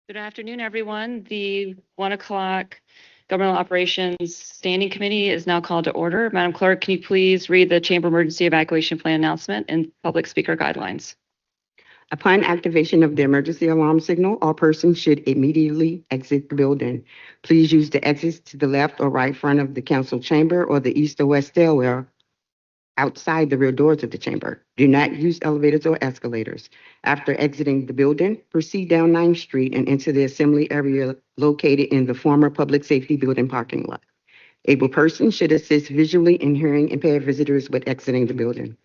Good afternoon, everyone. The 1 o'clock Governmental Operations Standing Committee is now called to order. Madam Clerk, can you please read the Chamber Emergency Evacuation Plan announcement and public speaker guidelines? Upon activation of the emergency alarm signal, all persons should immediately exit the building. Please use the exits to the left or right front of the council chamber or the east or west stairwell outside the rear doors of the chamber. Do not use elevators or escalators. After exiting the building, proceed down 9th Street and enter the assembly area located in the former Public Safety Building parking lot. Able persons should assist visually and hearing impaired visitors with exiting the building.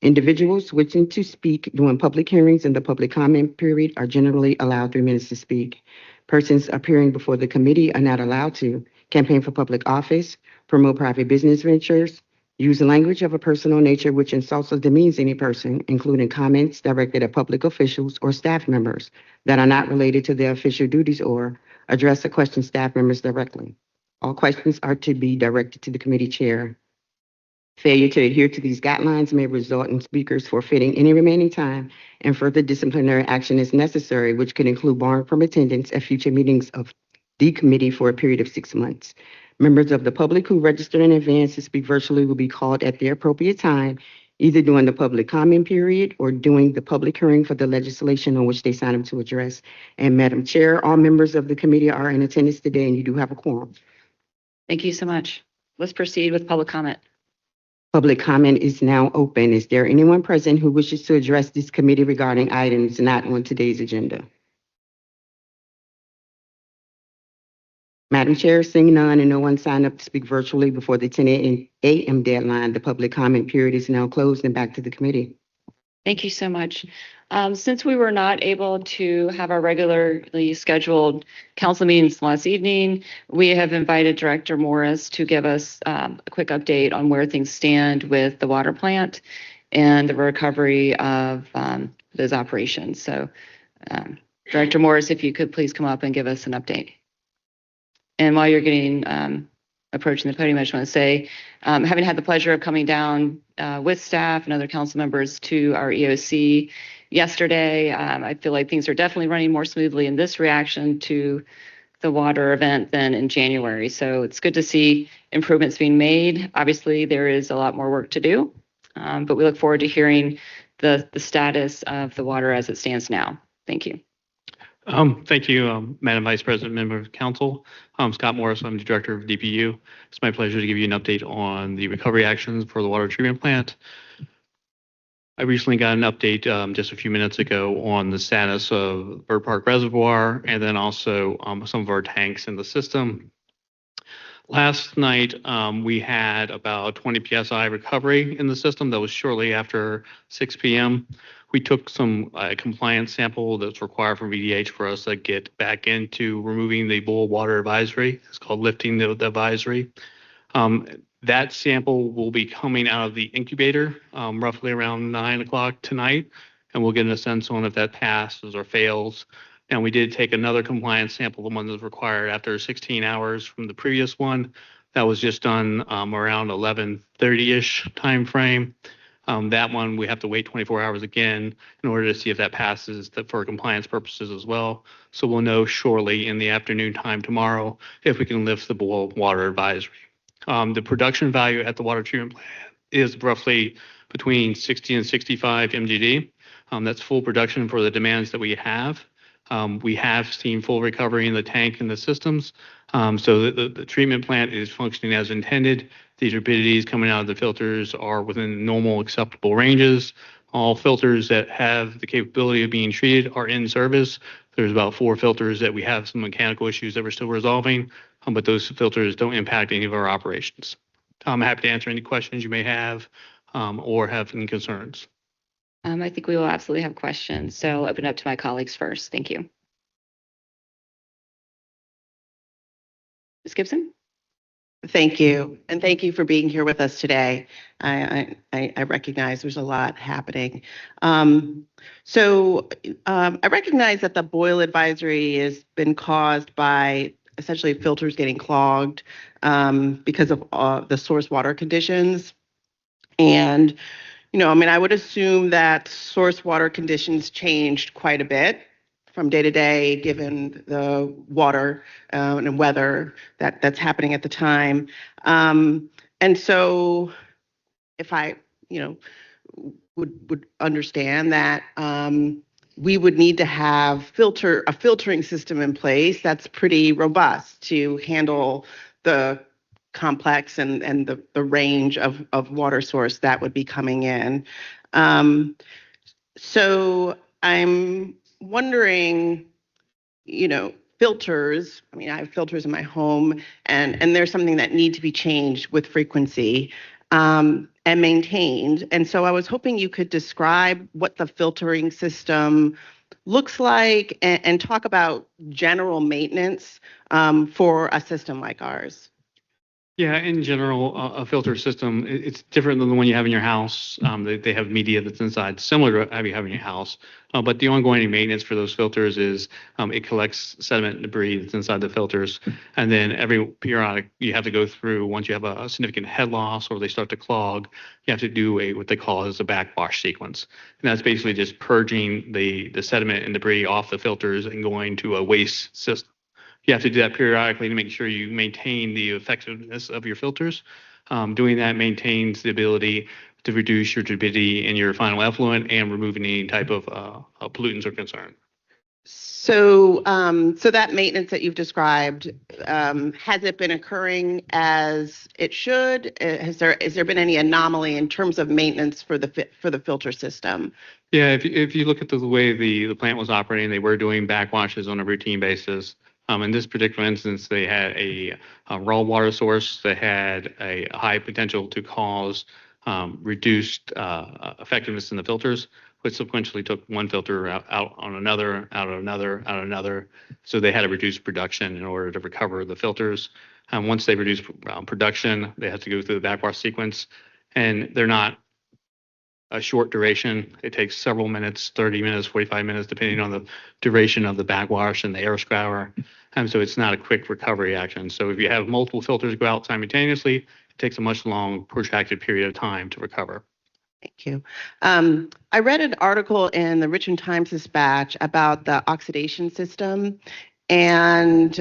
Individuals wishing to speak during public hearings in the public comment period are generally allowed 3 minutes to speak. Persons appearing before the committee are not allowed to campaign for public office, promote private business ventures, use language of a personal nature which insults or demeans any person, including comments directed at public officials or staff members that are not related to their official duties, or address or question staff members directly. All questions are to be directed to the committee chair. Failure to adhere to these guidelines may result in speakers forfeiting any remaining time, and further disciplinary action is necessary, which could include barring from attendance at future meetings of the committee for a period of 6 months. Members of the public who registered in advance to speak virtually will be called at the appropriate time, either during the public comment period or during the public hearing for the legislation on which they signed up to address. And Madam Chair, all members of the committee are in attendance today, and you do have a quorum. Thank you so much. Let's proceed with public comment. Public comment is now open. Is there anyone present who wishes to address this committee regarding items not on today's agenda? Madam Chair, seeing none and no one signed up to speak virtually before the 10 a.m. deadline, the public comment period is now closed and back to the committee. Thank you so much. Since we were not able to have our regularly scheduled council meetings last evening, we have invited Director Morris to give us a quick update on where things stand with the water plant and the recovery of those operations. So, Director Morris, if you could please come up and give us an update. And while you're getting approaching the podium, I just want to say, having had the pleasure of coming down with staff and other council members to our EOC yesterday, I feel like things are definitely running more smoothly in this reaction to the water event than in January. So it's good to see improvements being made. Obviously, there is a lot more work to do, but we look forward to hearing the status of the water as it stands now. Thank you. Thank you, Madam Vice President, Member of Council. Scott Morris, I'm the Director of DPU. It's my pleasure to give you an update on the recovery actions for the water treatment plant. I recently got an update just a few minutes ago on the status of Bird Park Reservoir and then also some of our tanks in the system. Last night, we had about 20 PSI recovery in the system. That was shortly after 6 p.m. We took some compliance sample that's required from VDH for us to get back into removing the boil water advisory. It's called lifting the advisory. That sample will be coming out of the incubator roughly around 9 o'clock tonight, and we'll get a sense on if that passes or fails. And we did take another compliance sample, the one that was required after 16 hours from the previous one. That was just done around 11:30-ish time frame. That one, we have to wait 24 hours again in order to see if that passes for compliance purposes as well. So we'll know shortly in the afternoon time tomorrow if we can lift the boil water advisory. The production value at the water treatment plant is roughly between 60 and 65 MGD. That's full production for the demands that we have. We have seen full recovery in the tank and the systems. So the treatment plant is functioning as intended. The turbidities coming out of the filters are within normal acceptable ranges. All filters that have the capability of being treated are in service. There's about 4 filters that we have some mechanical issues that we're still resolving, but those filters don't impact any of our operations. I'm happy to answer any questions you may have or have any concerns. I think we will absolutely have questions, so I'll open up to my colleagues first. Thank you. Ms. Gibson? Thank you, and thank you for being here with us today. I recognize there's a lot happening. I recognize that the boil advisory has been caused by essentially filters getting clogged because of the source water conditions. And, I would assume that source water conditions changed quite a bit from day to day, given the water and weather that's happening at the time. And so if I, would understand that we would need to have a filtering system in place that's pretty robust to handle the complex and the range of water source that would be coming in. So I'm wondering, filters. I mean, I have filters in my home, and there's something that need to be changed with frequency and maintained. And so I was hoping you could describe what the filtering system looks like and talk about general maintenance for a system like ours. Yeah, in general, a filter system, it's different than the one you have in your house. They have media that's inside, similar to how you have in your house. But the ongoing maintenance for those filters is it collects sediment and debris that's inside the filters. And then every periodic, you have to go through, once you have a significant head loss or they start to clog, you have to do what they call as a backwash sequence. And that's basically just purging the sediment and debris off the filters and going to a waste system. You have to do that periodically to make sure you maintain the effectiveness of your filters. Doing that maintains the ability to reduce your turbidity in your final effluent and removing any type of pollutants or concern. So, so that maintenance that you've described, has it been occurring as it should? Has there been any anomaly in terms of maintenance for the filter system? Yeah, if you look at the way the plant was operating, they were doing backwashes on a routine basis. In this particular instance, they had a raw water source that had a high potential to cause reduced effectiveness in the filters, which sequentially took one filter out on another, out on another, out on another. So they had to reduce production in order to recover the filters. Once they reduced production, they had to go through the backwash sequence, and they're not a short duration. It takes several minutes, 30 minutes, 45 minutes, depending on the duration of the backwash and the air scour. So it's not a quick recovery action. So if you have multiple filters go out simultaneously, it takes a much long, protracted period of time to recover. Thank you. I read an article in the Richmond Times-Dispatch about the oxidation system, and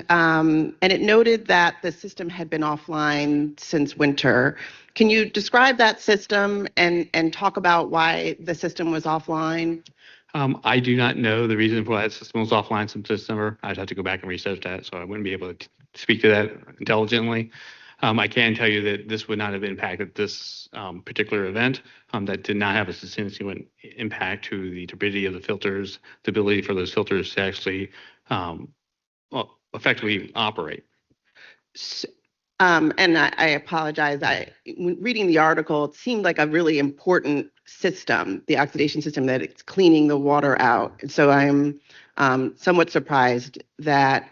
it noted that the system had been offline since winter. Can you describe that system and talk about why the system was offline? I do not know the reason for that system was offline since December. I'd have to go back and research that, so I wouldn't be able to speak to that intelligently. I can tell you that this would not have impacted this particular event. That did not have a significant impact to the turbidity of the filters, the ability for those filters to actually effectively operate. And I apologize. Reading the article, it seemed like a really important system, the oxidation system, that it's cleaning the water out. And so I'm somewhat surprised that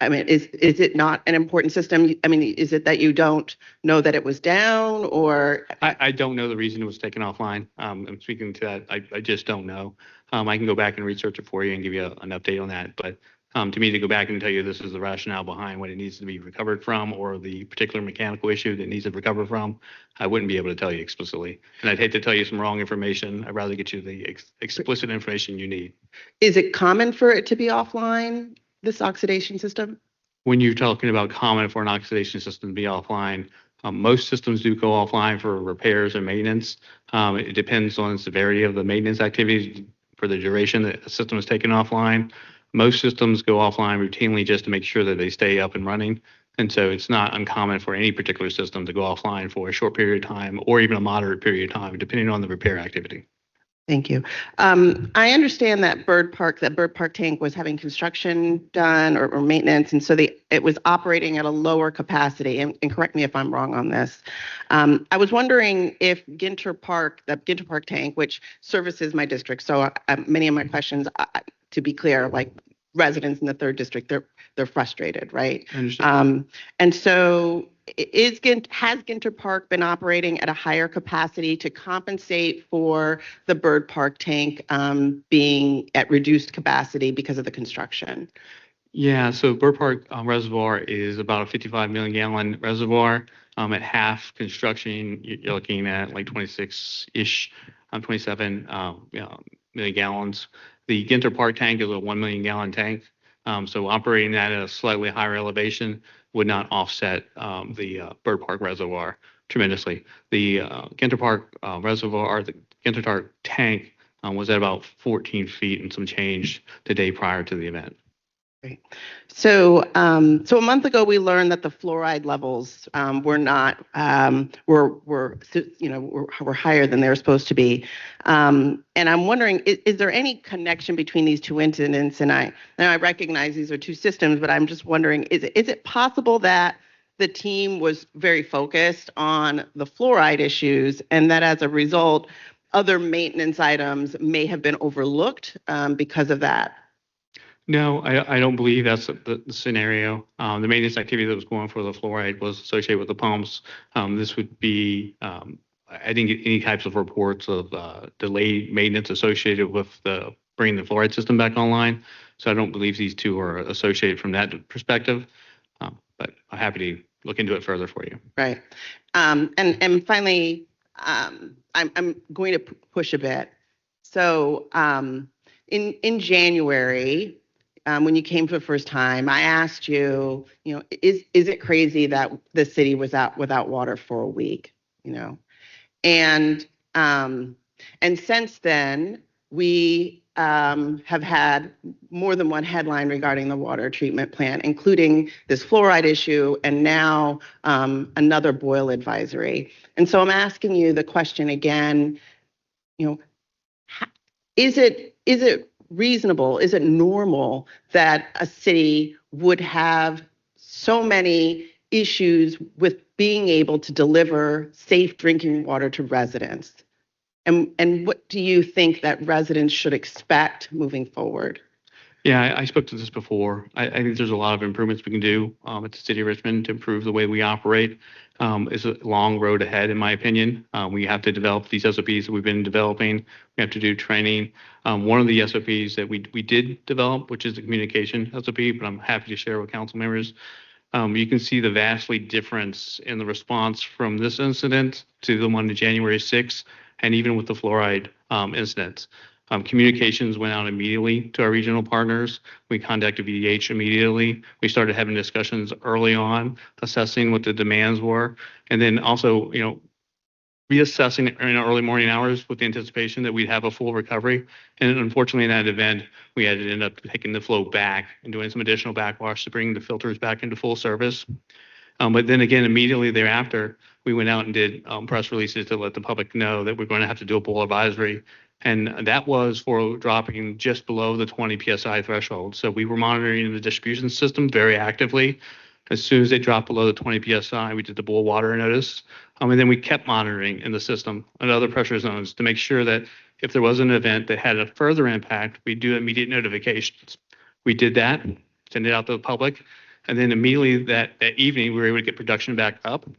is it not an important system? I mean, is it that you don't know that it was down, or? I don't know the reason it was taken offline. I'm speaking to that. I just don't know. I can go back and research it for you and give you an update on that. But to me, to go back and tell you this is the rationale behind what it needs to be recovered from or the particular mechanical issue that needs to recover from, I wouldn't be able to tell you explicitly. And I'd hate to tell you some wrong information. I'd rather get you the explicit information you need. Is it common for it to be offline, this oxidation system? When you're talking about common for an oxidation system to be offline, most systems do go offline for repairs and maintenance. It depends on the severity of the maintenance activities for the duration that a system is taken offline. Most systems go offline routinely just to make sure that they stay up and running. And so it's not uncommon for any particular system to go offline for a short period of time or even a moderate period of time, depending on the repair activity. Thank you. I understand that Bird Park tank was having construction done or maintenance, and so it was operating at a lower capacity. And correct me if I'm wrong on this. I was wondering if the Ginter Park tank, which services my district, so many of my questions, to be clear, like residents in the 3rd district, they're frustrated, right? I understand. And so has Ginter Park been operating at a higher capacity to compensate for the Bird Park tank being at reduced capacity because of the construction? Yeah, so Bird Park Reservoir is about a 55 million gallon reservoir. At half construction, you're looking at like 26-ish, 27 million gallons. The Ginter Park tank is a 1 million gallon tank. So operating that at a slightly higher elevation would not offset the Bird Park Reservoir tremendously. The Ginter Park Reservoir, the Ginter Park tank was at about 14 feet and some change the day prior to the event. Great. So, so a month ago, we learned that the fluoride levels were not were higher than they were supposed to be. And I'm wondering, is there any connection between these two incidents? And I recognize these are two systems, but I'm just wondering, is it possible that the team was very focused on the fluoride issues, and that as a result, other maintenance items may have been overlooked because of that? No, I don't believe that's the scenario. The maintenance activity that was going for the fluoride was associated with the pumps. This would be, I didn't get any types of reports of delayed maintenance associated with bringing the fluoride system back online. So I don't believe these two are associated from that perspective. But I'm happy to look into it further for you. Right. And finally, I'm going to push a bit. So in January, when you came for the first time, I asked you, is it crazy that the city was out without water for a week? And since then we have had more than one headline regarding the water treatment plant, including this fluoride issue and now another boil advisory. And so I'm asking you the question again, is it reasonable, is it normal that a city would have so many issues with being able to deliver safe drinking water to residents? And what do you think that residents should expect moving forward? Yeah, I spoke to this before. I think there's a lot of improvements we can do at the city of Richmond to improve the way we operate. It's a long road ahead, in my opinion. We have to develop these SOPs that we've been developing. We have to do training. One of the SOPs that we did develop, which is the communication SOP, but I'm happy to share with council members. You can see the vastly difference in the response from this incident to the one to January 6th, and even with the fluoride incident. Communications went out immediately to our regional partners. We contacted VDH immediately. We started having discussions early on, assessing what the demands were, and then also, reassessing in early morning hours with the anticipation that we'd have a full recovery. And unfortunately, in that event, we had to end up taking the flow back and doing some additional backwash to bring the filters back into full service. But then again, immediately thereafter, we went out and did press releases to let the public know that we're going to have to do a boil advisory. And that was for dropping just below the 20 PSI threshold. So we were monitoring the distribution system very actively. As soon as they dropped below the 20 PSI, we did the boil water notice. And then we kept monitoring in the system and other pressure zones to make sure that if there was an event that had a further impact, we'd do immediate notifications. We did that, send it out to the public. And then immediately that evening, we were able to get production back up.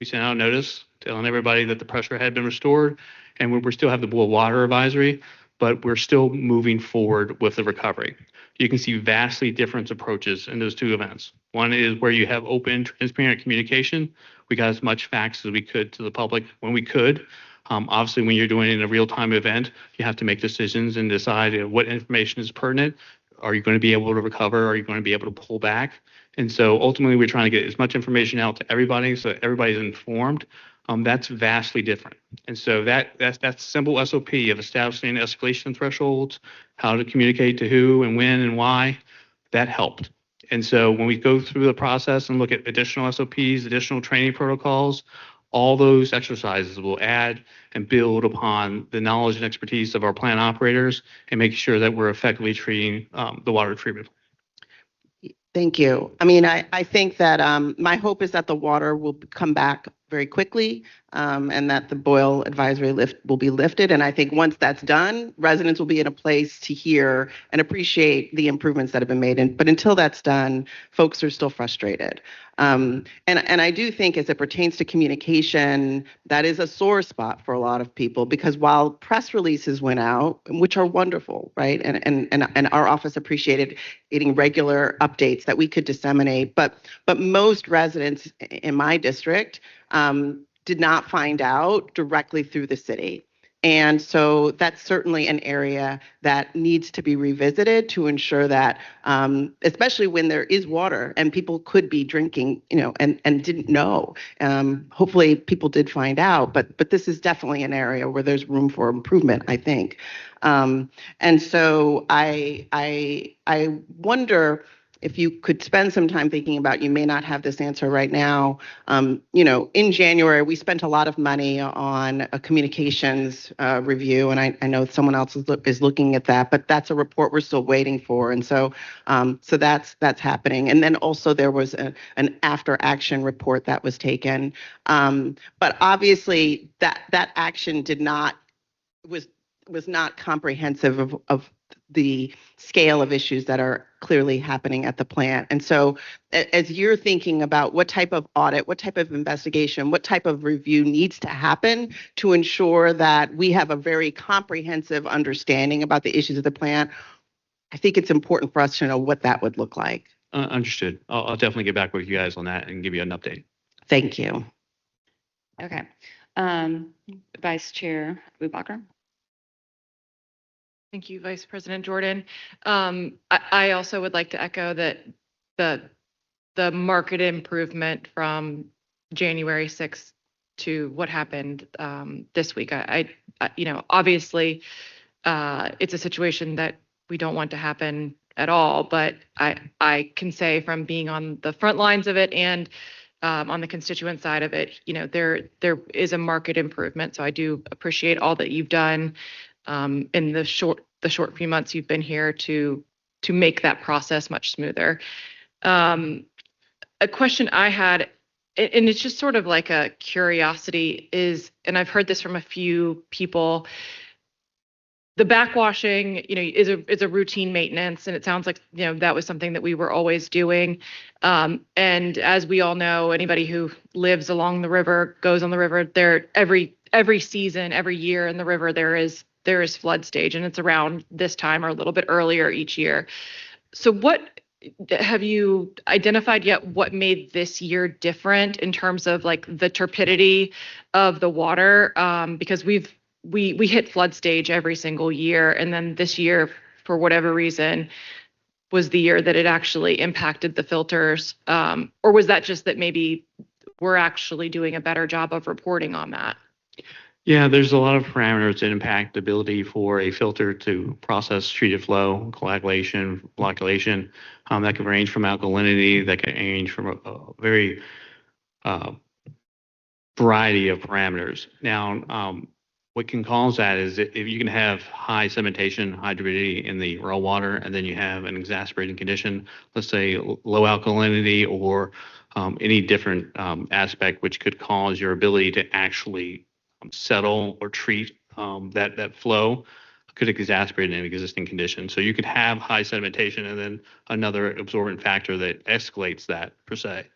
We sent out a notice telling everybody that the pressure had been restored, and we still have the boil water advisory, but we're still moving forward with the recovery. You can see vastly different approaches in those two events. One is where you have open, transparent communication. We got as much facts as we could to the public when we could. Obviously, when you're doing it in a real-time event, you have to make decisions and decide what information is pertinent. Are you going to be able to recover? Are you going to be able to pull back? And so ultimately, we're trying to get as much information out to everybody so that everybody's informed. That's vastly different. And so that's simple SOP of establishing escalation thresholds, how to communicate to who and when and why, that helped. And so when we go through the process and look at additional SOPs, additional training protocols, all those exercises will add and build upon the knowledge and expertise of our plant operators and making sure that we're effectively treating the water treatment. Thank you. I mean, I think that my hope is that the water will come back very quickly and that the boil advisory will be lifted. And I think once that's done, residents will be in a place to hear and appreciate the improvements that have been made. But until that's done, folks are still frustrated. And I do think as it pertains to communication, that is a sore spot for a lot of people, because while press releases went out, which are wonderful, right? And our office appreciated getting regular updates that we could disseminate. But most residents in my district did not find out directly through the city. And so that's certainly an area that needs to be revisited to ensure that, especially when there is water and people could be drinking, and didn't know. Hopefully people did find out, but this is definitely an area where there's room for improvement, I think. And so I wonder if you could spend some time thinking about, you may not have this answer right now. In January, we spent a lot of money on a communications review, and I know someone else is looking at that, but that's a report we're still waiting for. And so that's happening. And then also there was an after action report that was taken. But obviously that action was not comprehensive of the scale of issues that are clearly happening at the plant. And so as you're thinking about what type of audit, what type of investigation, what type of review needs to happen to ensure that we have a very comprehensive understanding about the issues of the plant, I think it's important for us to know what that would look like. Understood. I'll definitely get back with you guys on that and give you an update. Thank you. Okay. Vice Chair Bubaker. Thank you, Vice President Jordan. I also would like to echo that the market improvement from January 6th to what happened this week. Obviously, it's a situation that we don't want to happen at all, but I can say from being on the front lines of it and on the constituent side of it, there is a market improvement. So I do appreciate all that you've done in the short few months you've been here to make that process much smoother. A question I had, and it's just sort of like a curiosity, is, and I've heard this from a few people, the backwashing, is a routine maintenance, and it sounds like, that was something that we were always doing. And as we all know, anybody who lives along the river, goes on the river, there every season, every year in the river, there is flood stage, and it's around this time or a little bit earlier each year. So what have you identified yet what made this year different in terms of like the turbidity of the water? Because we hit flood stage every single year, and then this year, for whatever reason, was the year that it actually impacted the filters. Or was that just that maybe we're actually doing a better job of reporting on that? Yeah, there's a lot of parameters that impact the ability for a filter to process treated flow, coagulation, flocculation. That can range from alkalinity, that can range from a very variety of parameters. Now, what can cause that is if you can have high sedimentation, high turbidity in the raw water, and then you have an exacerbating condition, let's say low alkalinity or any different aspect which could cause your ability to actually settle or treat that flow, could exacerbate an existing condition. So you could have high sedimentation and then another absorbent factor that escalates that per se.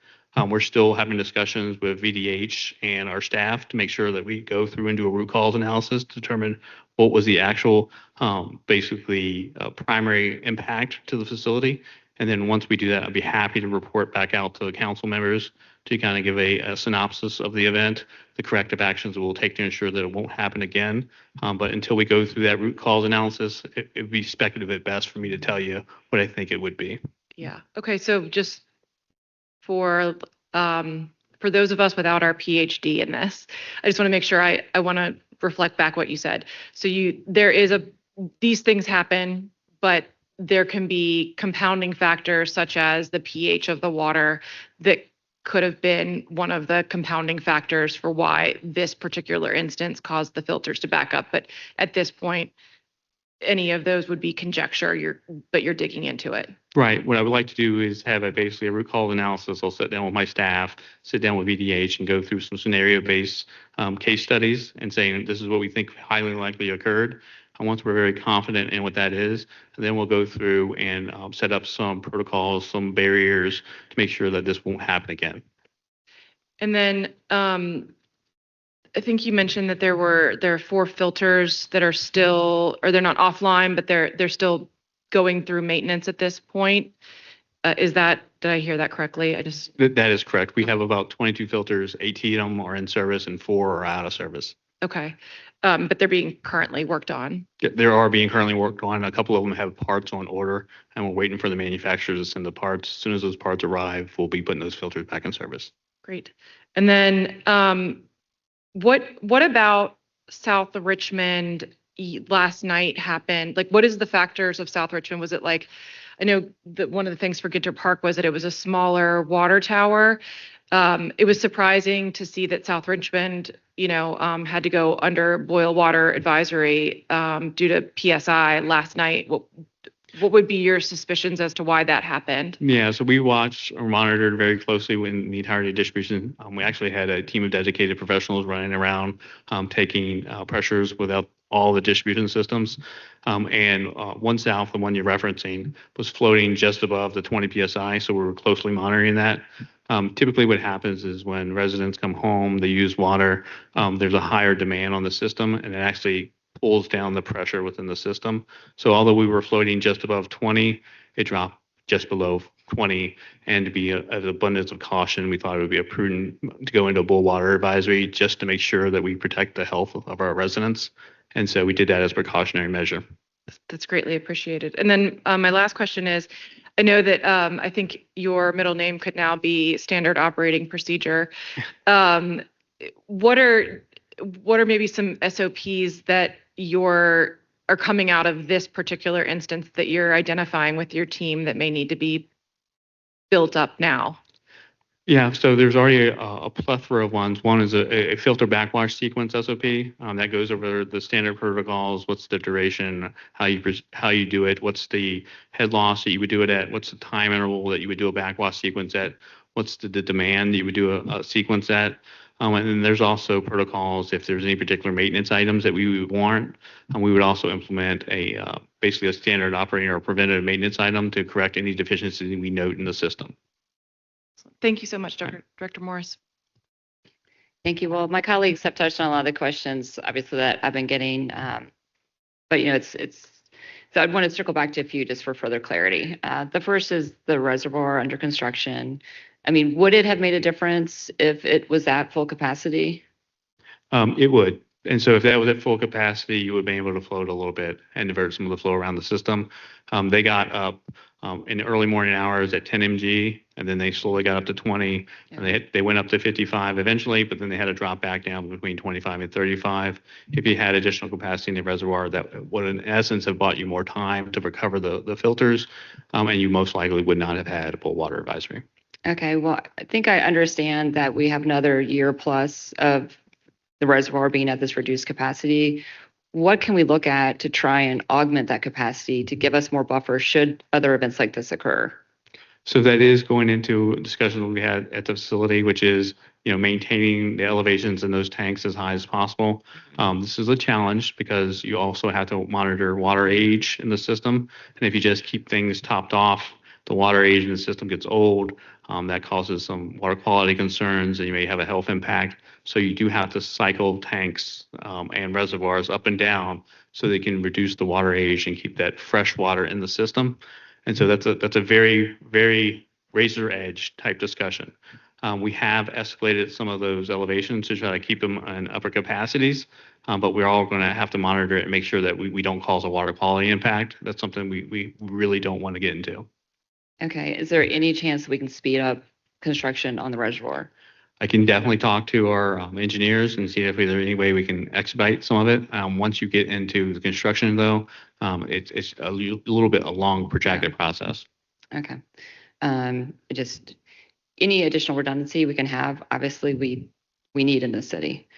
We're still having discussions with VDH and our staff to make sure that we go through and do a root cause analysis to determine what was the actual primary impact to the facility. And then once we do that, I'd be happy to report back out to the council members to kind of give a synopsis of the event, the corrective actions that we'll take to ensure that it won't happen again. But until we go through that root cause analysis, it'd be speculative at best for me to tell you what I think it would be. Yeah. Okay. So just for those of us without our PhD in this, I just want to make sure I want to reflect back what you said. So these things happen, but there can be compounding factors such as the pH of the water that could have been one of the compounding factors for why this particular instance caused the filters to back up. But at this point, any of those would be conjecture, but you're digging into it. Right. What I would like to do is have basically a root cause analysis. I'll sit down with my staff, sit down with VDH, and go through some scenario-based case studies and saying this is what we think highly likely occurred. And once we're very confident in what that is, then we'll go through and set up some protocols, some barriers to make sure that this won't happen again. And then I think you mentioned that there are 4 filters that are still, or they're not offline, but they're still going through maintenance at this point. Did I hear that correctly? That is correct. We have about 22 filters, 18 of them are in service and 4 are out of service. Okay. but they're being currently worked on. Yeah, there are being currently worked on. A couple of them have parts on order, and we're waiting for the manufacturers to send the parts. As soon as those parts arrive, we'll be putting those filters back in service. Great. And then what about South Richmond last night happened? Like, what is the factors of South Richmond? Was it like, I know that one of the things for Ginter Park was that it was a smaller water tower. It was surprising to see that South Richmond, had to go under boil water advisory due to PSI last night. What would be your suspicions as to why that happened? Yeah, so we watched or monitored very closely when the entirety of distribution. We actually had a team of dedicated professionals running around taking pressures without all the distribution systems. And one south, the one you're referencing, was floating just above the 20 psi. So we were closely monitoring that. Typically what happens is when residents come home, they use water, there's a higher demand on the system, and it actually pulls down the pressure within the system. So although we were floating just above 20, it dropped just below 20. And to be an abundance of caution, we thought it would be a prudent to go into a boil water advisory just to make sure that we protect the health of our residents. And so we did that as a precautionary measure. That's greatly appreciated. And then my last question is, I know that I think your middle name could now be Standard Operating Procedure. What are maybe some SOPs that are coming out of this particular instance that you're identifying with your team that may need to be built up now? Yeah, so there's already a plethora of ones. One is a filter backwash sequence SOP that goes over the standard protocols. What's the duration? How you do it? What's the head loss that you would do it at? What's the time interval that you would do a backwash sequence at? What's the demand that you would do a sequence at? And then there's also protocols if there's any particular maintenance items that we would warrant. And we would also implement basically a standard operating or preventative maintenance item to correct any deficiencies we note in the system. Thank you so much, Director Morris. Thank you. Well, my colleagues have touched on a lot of the questions, obviously, that I've been getting. But, so I'd want to circle back to a few just for further clarity. The first is the reservoir under construction. I mean, would it have made a difference if it was at full capacity? It would. And so if that was at full capacity, you would be able to float a little bit and divert some of the flow around the system. They got up in the early morning hours at 10 mg, and then they slowly got up to 20, and they went up to 55 eventually, but then they had to drop back down between 25 and 35. If you had additional capacity in the reservoir, that would in essence have bought you more time to recover the filters, and you most likely would not have had a boil water advisory. Okay, well, I think I understand that we have another year plus of the reservoir being at this reduced capacity. What can we look at to try and augment that capacity to give us more buffer should other events like this occur? So that is going into a discussion we had at the facility, which is, maintaining the elevations in those tanks as high as possible. This is a challenge because you also have to monitor water age in the system. And if you just keep things topped off, the water age in the system gets old. That causes some water quality concerns, and you may have a health impact. So you do have to cycle tanks and reservoirs up and down so they can reduce the water age and keep that fresh water in the system. And so that's a very, very razor edge type discussion. We have escalated some of those elevations to try to keep them in upper capacities, but we're all going to have to monitor it and make sure that we don't cause a water quality impact. That's something we really don't want to get into. Okay, is there any chance we can speed up construction on the reservoir? I can definitely talk to our engineers and see if there's any way we can expedite some of it. Once you get into the construction, though, it's a little bit a long, protracted process. Okay. Just any additional redundancy we can have, obviously, we need in this city.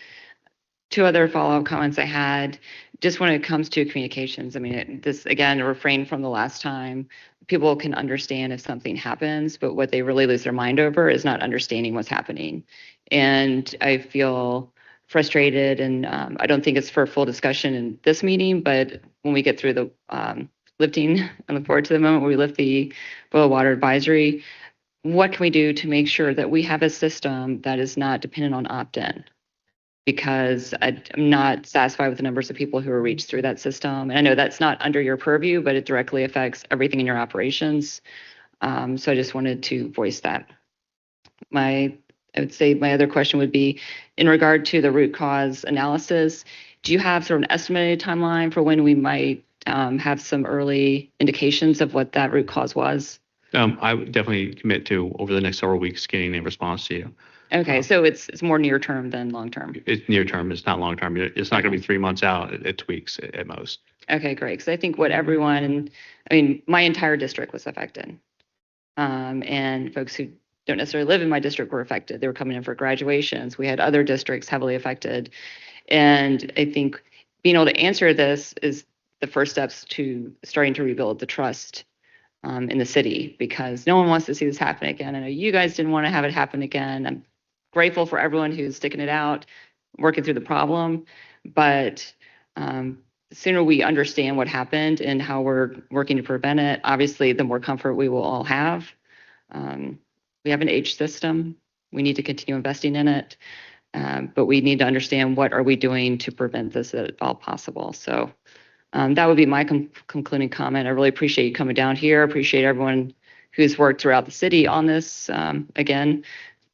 Two other follow-up comments I had, just when it comes to communications. I mean, this, again, a refrain from the last time. People can understand if something happens, but what they really lose their mind over is not understanding what's happening. And I feel frustrated, and I don't think it's for full discussion in this meeting, but when we get through the lifting, I look forward to the moment where we lift the boil water advisory. What can we do to make sure that we have a system that is not dependent on opt-in? Because I'm not satisfied with the numbers of people who are reached through that system. And I know that's not under your purview, but it directly affects everything in your operations. So I just wanted to voice that. I would say my other question would be in regard to the root cause analysis. Do you have sort of an estimated timeline for when we might have some early indications of what that root cause was? I would definitely commit to over the next several weeks getting a response to you. Okay, so it's more near term than long term. It's near term. It's not long term. It's not going to be 3 months out. It's weeks at most. Okay, great. Because I think what everyone, I mean, my entire district was affected. And folks who don't necessarily live in my district were affected. They were coming in for graduations. We had other districts heavily affected. And I think being able to answer this is the first steps to starting to rebuild the trust in the city, because no one wants to see this happen again. I know you guys didn't want to have it happen again. I'm grateful for everyone who's sticking it out, working through the problem. But the sooner we understand what happened and how we're working to prevent it, obviously, the more comfort we will all have. We have an age system. We need to continue investing in it. But we need to understand what are we doing to prevent this at all possible. So that would be my concluding comment. I really appreciate you coming down here. Appreciate everyone who's worked throughout the city on this. Again,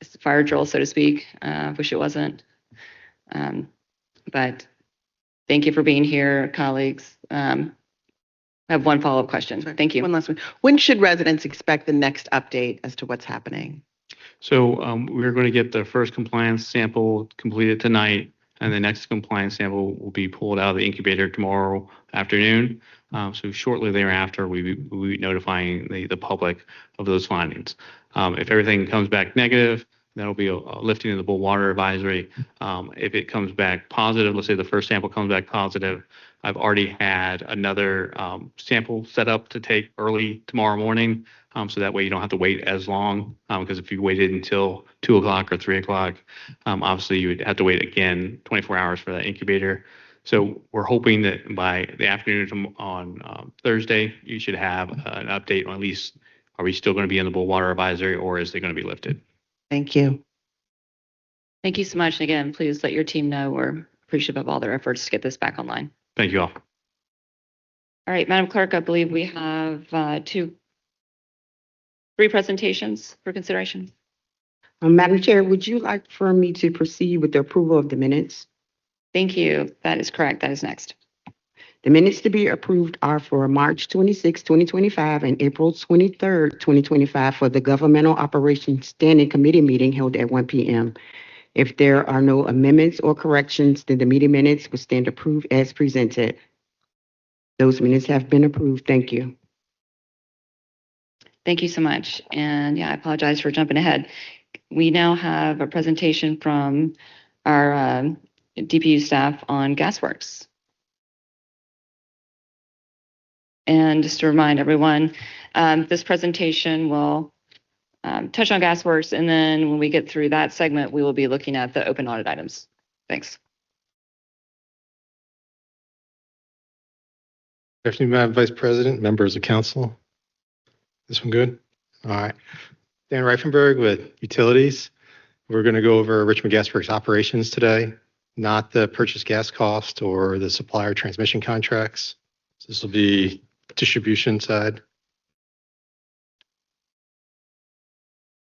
it's a fire drill, so to speak. Wish it wasn't. But thank you for being here, colleagues. I have one follow-up question. Thank you. One last one. When should residents expect the next update as to what's happening? So we're going to get the first compliance sample completed tonight, and the next compliance sample will be pulled out of the incubator tomorrow afternoon. So shortly thereafter, we'll be notifying the public of those findings. If everything comes back negative, that'll be a lifting of the bull water advisory. If it comes back positive, let's say the first sample comes back positive, I've already had another sample set up to take early tomorrow morning. So that way you don't have to wait as long, because if you waited until 2 o'clock or 3 o'clock, obviously you would have to wait again 24 hours for that incubator. So we're hoping that by the afternoon on Thursday, you should have an update on at least, are we still going to be in the bull water advisory, or is it going to be lifted? Thank you. Thank you so much. And again, please let your team know we're appreciative of all their efforts to get this back online. Thank you all. All right, Madam Clerk, I believe we have three presentations for consideration. Madam Chair, would you like for me to proceed with the approval of the minutes? Thank you. That is correct. That is next. The minutes to be approved are for March 26, 2025 and April 23, 2025 for the Governmental Operations Standing Committee meeting held at 1 p.m. If there are no amendments or corrections, then the meeting minutes will stand approved as presented. Those minutes have been approved. Thank you. Thank you so much. And yeah, I apologize for jumping ahead. We now have a presentation from our DPU staff on GasWorks. And just to remind everyone, this presentation will touch on GasWorks, and then when we get through that segment, we will be looking at the open audit items. Thanks. Good afternoon, Madam Vice President, members of council. This one good? All right. Dan Reifenberg with Utilities. We're going to go over Richmond GasWorks operations today, not the purchase gas cost or the supplier transmission contracts. So this will be distribution side.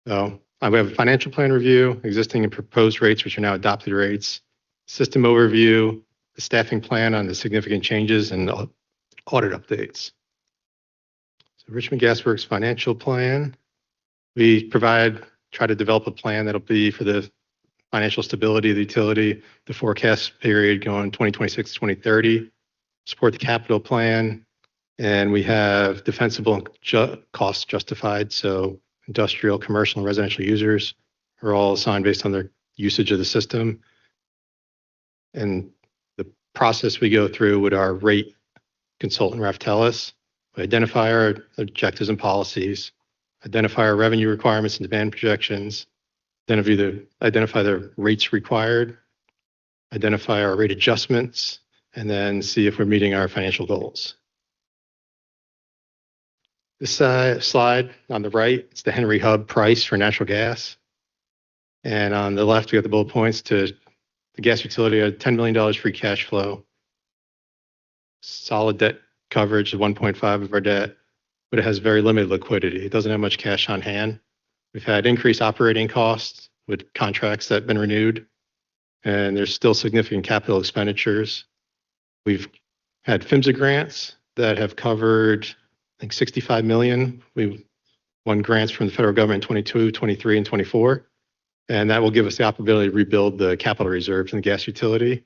So I have a financial plan review, existing and proposed rates, which are now adopted rates, system overview, the staffing plan on the significant changes, and audit updates. So Richmond GasWorks financial plan, we try to develop a plan that'll be for the financial stability of the utility, the forecast period going 2026 to 2030, support the capital plan, and we have defensible costs justified. So industrial, commercial, and residential users are all assigned based on their usage of the system. And the process we go through with our rate consultant, Raftelis, we identify our objectives and policies, identify our revenue requirements and demand projections, then identify the rates required, identify our rate adjustments, and then see if we're meeting our financial goals. This slide on the right, it's the Henry Hub price for natural gas. And on the left, we got the bullet points to the gas utility at $10 million free cash flow, solid debt coverage of 1.5 of our debt, but it has very limited liquidity. It doesn't have much cash on hand. We've had increased operating costs with contracts that have been renewed, and there's still significant capital expenditures. We've had PHMSA grants that have covered, I think, 65 million. We won grants from the federal government in 22, 23, and 24. And that will give us the opportunity to rebuild the capital reserves in the gas utility.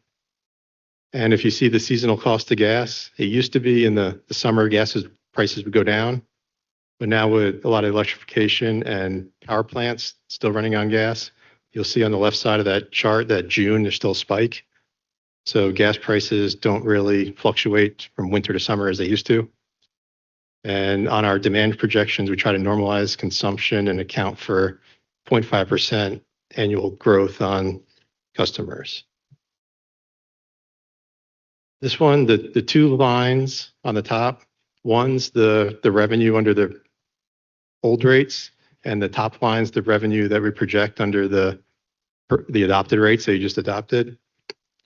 And if you see the seasonal cost of gas, it used to be in the summer, prices would go down. But now with a lot of electrification and power plants still running on gas, you'll see on the left side of that chart that June, there's still a spike. So gas prices don't really fluctuate from winter to summer as they used to. And on our demand projections, we try to normalize consumption and account for 0.5% annual growth on customers. This one, the two lines on the top, one's the revenue under the old rates, and the top line's the revenue that we project under the adopted rates that you just adopted.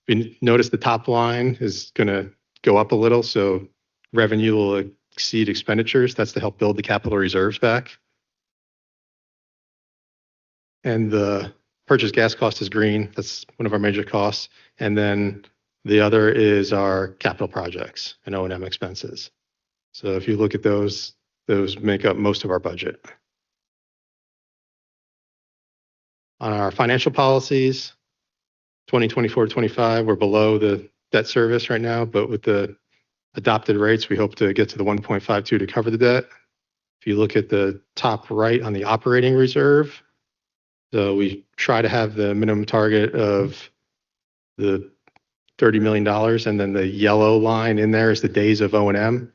You notice the top line is going to go up a little, so revenue will exceed expenditures. That's to help build the capital reserves back. And the purchase gas cost is green. That's one of our major costs. And then the other is our capital projects and O&M expenses. So if you look at those make up most of our budget. On our financial policies, 2024-25, we're below the debt service right now, but with the adopted rates, we hope to get to the 1.52 to cover the debt. If you look at the top right on the operating reserve, so we try to have the minimum target of the $30 million, and then the yellow line in there is the days of O&M.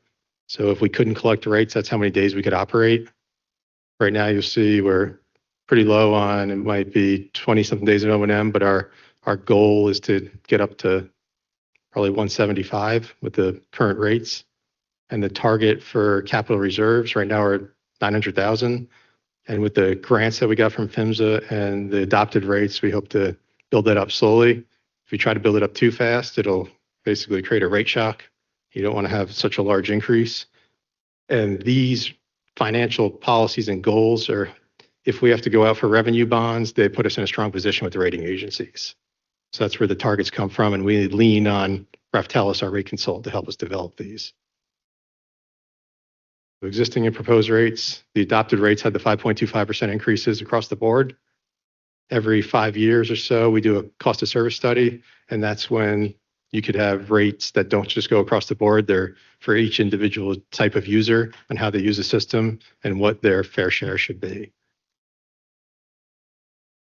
So if we couldn't collect the rates, that's how many days we could operate. Right now, you'll see we're pretty low on, it might be 20-something days of O&M, but our goal is to get up to probably 175 with the current rates. And the target for capital reserves right now are 900,000. And with the grants that we got from PHMSA and the adopted rates, we hope to build that up slowly. If you try to build it up too fast, it'll basically create a rate shock. You don't want to have such a large increase. And these financial policies and goals are, if we have to go out for revenue bonds, they put us in a strong position with the rating agencies. So that's where the targets come from. And we lean on Raftellus, our rate consultant, to help us develop these. The existing and proposed rates, the adopted rates had the 5.25% increases across the board. Every 5 years or so, we do a cost of service study, and that's when you could have rates that don't just go across the board. They're for each individual type of user and how they use the system and what their fair share should be.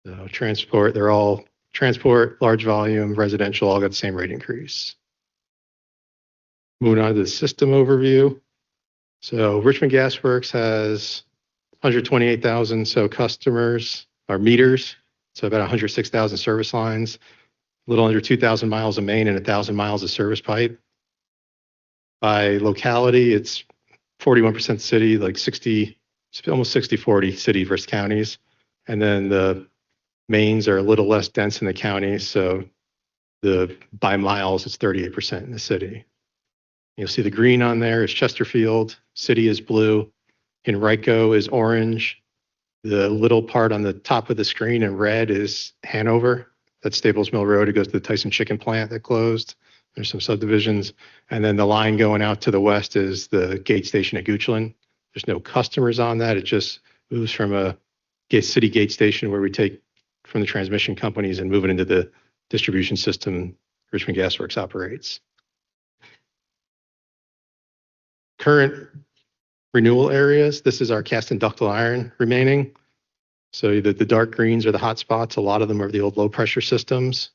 So transport, they're all transport, large volume, residential, all got the same rate increase. Moving on to the system overview. So Richmond Gas Works has 128,000 so customers or meters, so about 106,000 service lines, a little under 2,000 miles of main and 1,000 miles of service pipe. By locality, it's 41% city, like 60, almost 60-40 city versus counties. And then the mains are a little less dense in the county, so by miles, it's 38% in the city. You'll see the green on there is Chesterfield, city is blue, Henrico is orange. The little part on the top of the screen in red is Hanover. That's Stables Mill Road. It goes to the Tyson Chicken plant that closed. There's some subdivisions. And then the line going out to the west is the gate station at Goochland. There's no customers on that. It just moves from a city gate station where we take from the transmission companies and move it into the distribution system Richmond Gas Works operates. Current renewal areas, this is our cast and ductile iron remaining. So the dark greens are the hot spots. A lot of them are the old low pressure systems.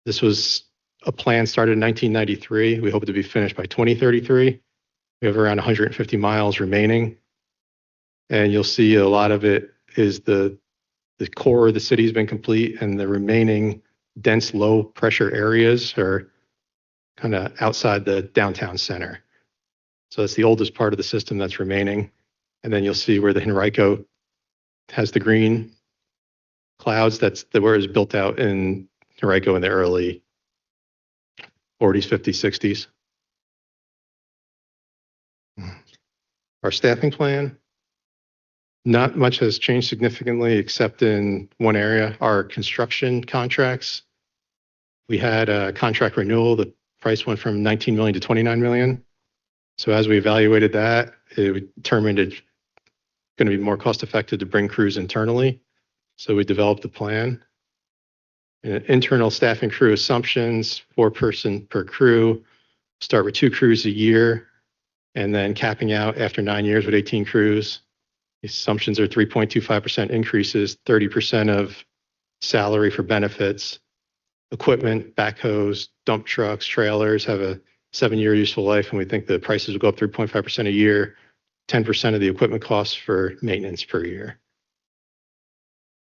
This was a plan started in 1993. We hope to be finished by 2033. We have around 150 miles remaining. And you'll see a lot of it is the core of the city has been complete, and the remaining dense low pressure areas are kind of outside the downtown center. So that's the oldest part of the system that's remaining. And then you'll see where the Henrico has the green clouds. That's where it was built out in Henrico in the early 40s, 50s, 60s. Our staffing plan, not much has changed significantly except in one area, our construction contracts. We had a contract renewal. The price went from 19 million to 29 million. So as we evaluated that, it determined it's going to be more cost effective to bring crews internally. So we developed a plan. Internal staffing crew assumptions, 4-person per crew, start with 2 crews a year, and then capping out after 9 years with 18 crews. The assumptions are 3.25% increases, 30% of salary for benefits, equipment, backhoes, dump trucks, trailers have a 7-year useful life, and we think the prices will go up 3.5% a year, 10% of the equipment costs for maintenance per year.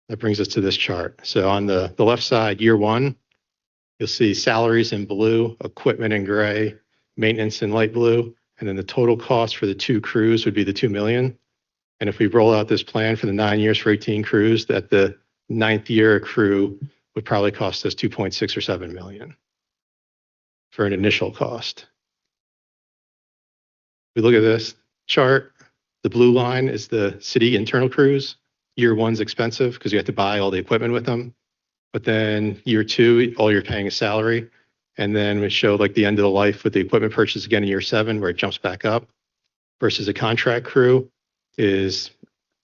That brings us to this chart. So on the left side, year 1, you'll see salaries in blue, equipment in gray, maintenance in light blue, and then the total cost for the 2 crews would be the $2 million. And if we roll out this plan for the 9 years for 18 crews, that the 9th year a crew would probably cost us 2.6 or 7 million for an initial cost. We look at this chart, the blue line is the city internal crews. Year 1's expensive because you have to buy all the equipment with them. But then year 2, all you're paying is salary. And then we show like the end of the life with the equipment purchase again in year 7, where it jumps back up, versus a contract crew is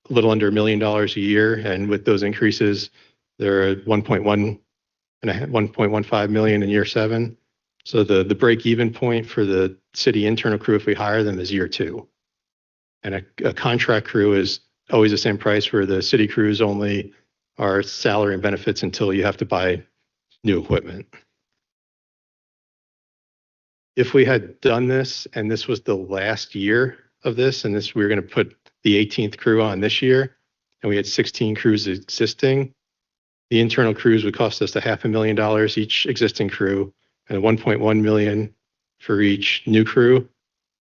a little under $1 million a year. And with those increases, they're at 1.15 million in year 7. So the break even point for the city internal crew, if we hire them, is year 2. And a contract crew is always the same price, where the city crews only are salary and benefits until you have to buy new equipment. If we had done this and this was the last year of this, and we were going to put the 18th crew on this year, and we had 16 crews existing, the internal crews would cost us $500,000 each existing crew, and $1.1 million for each new crew,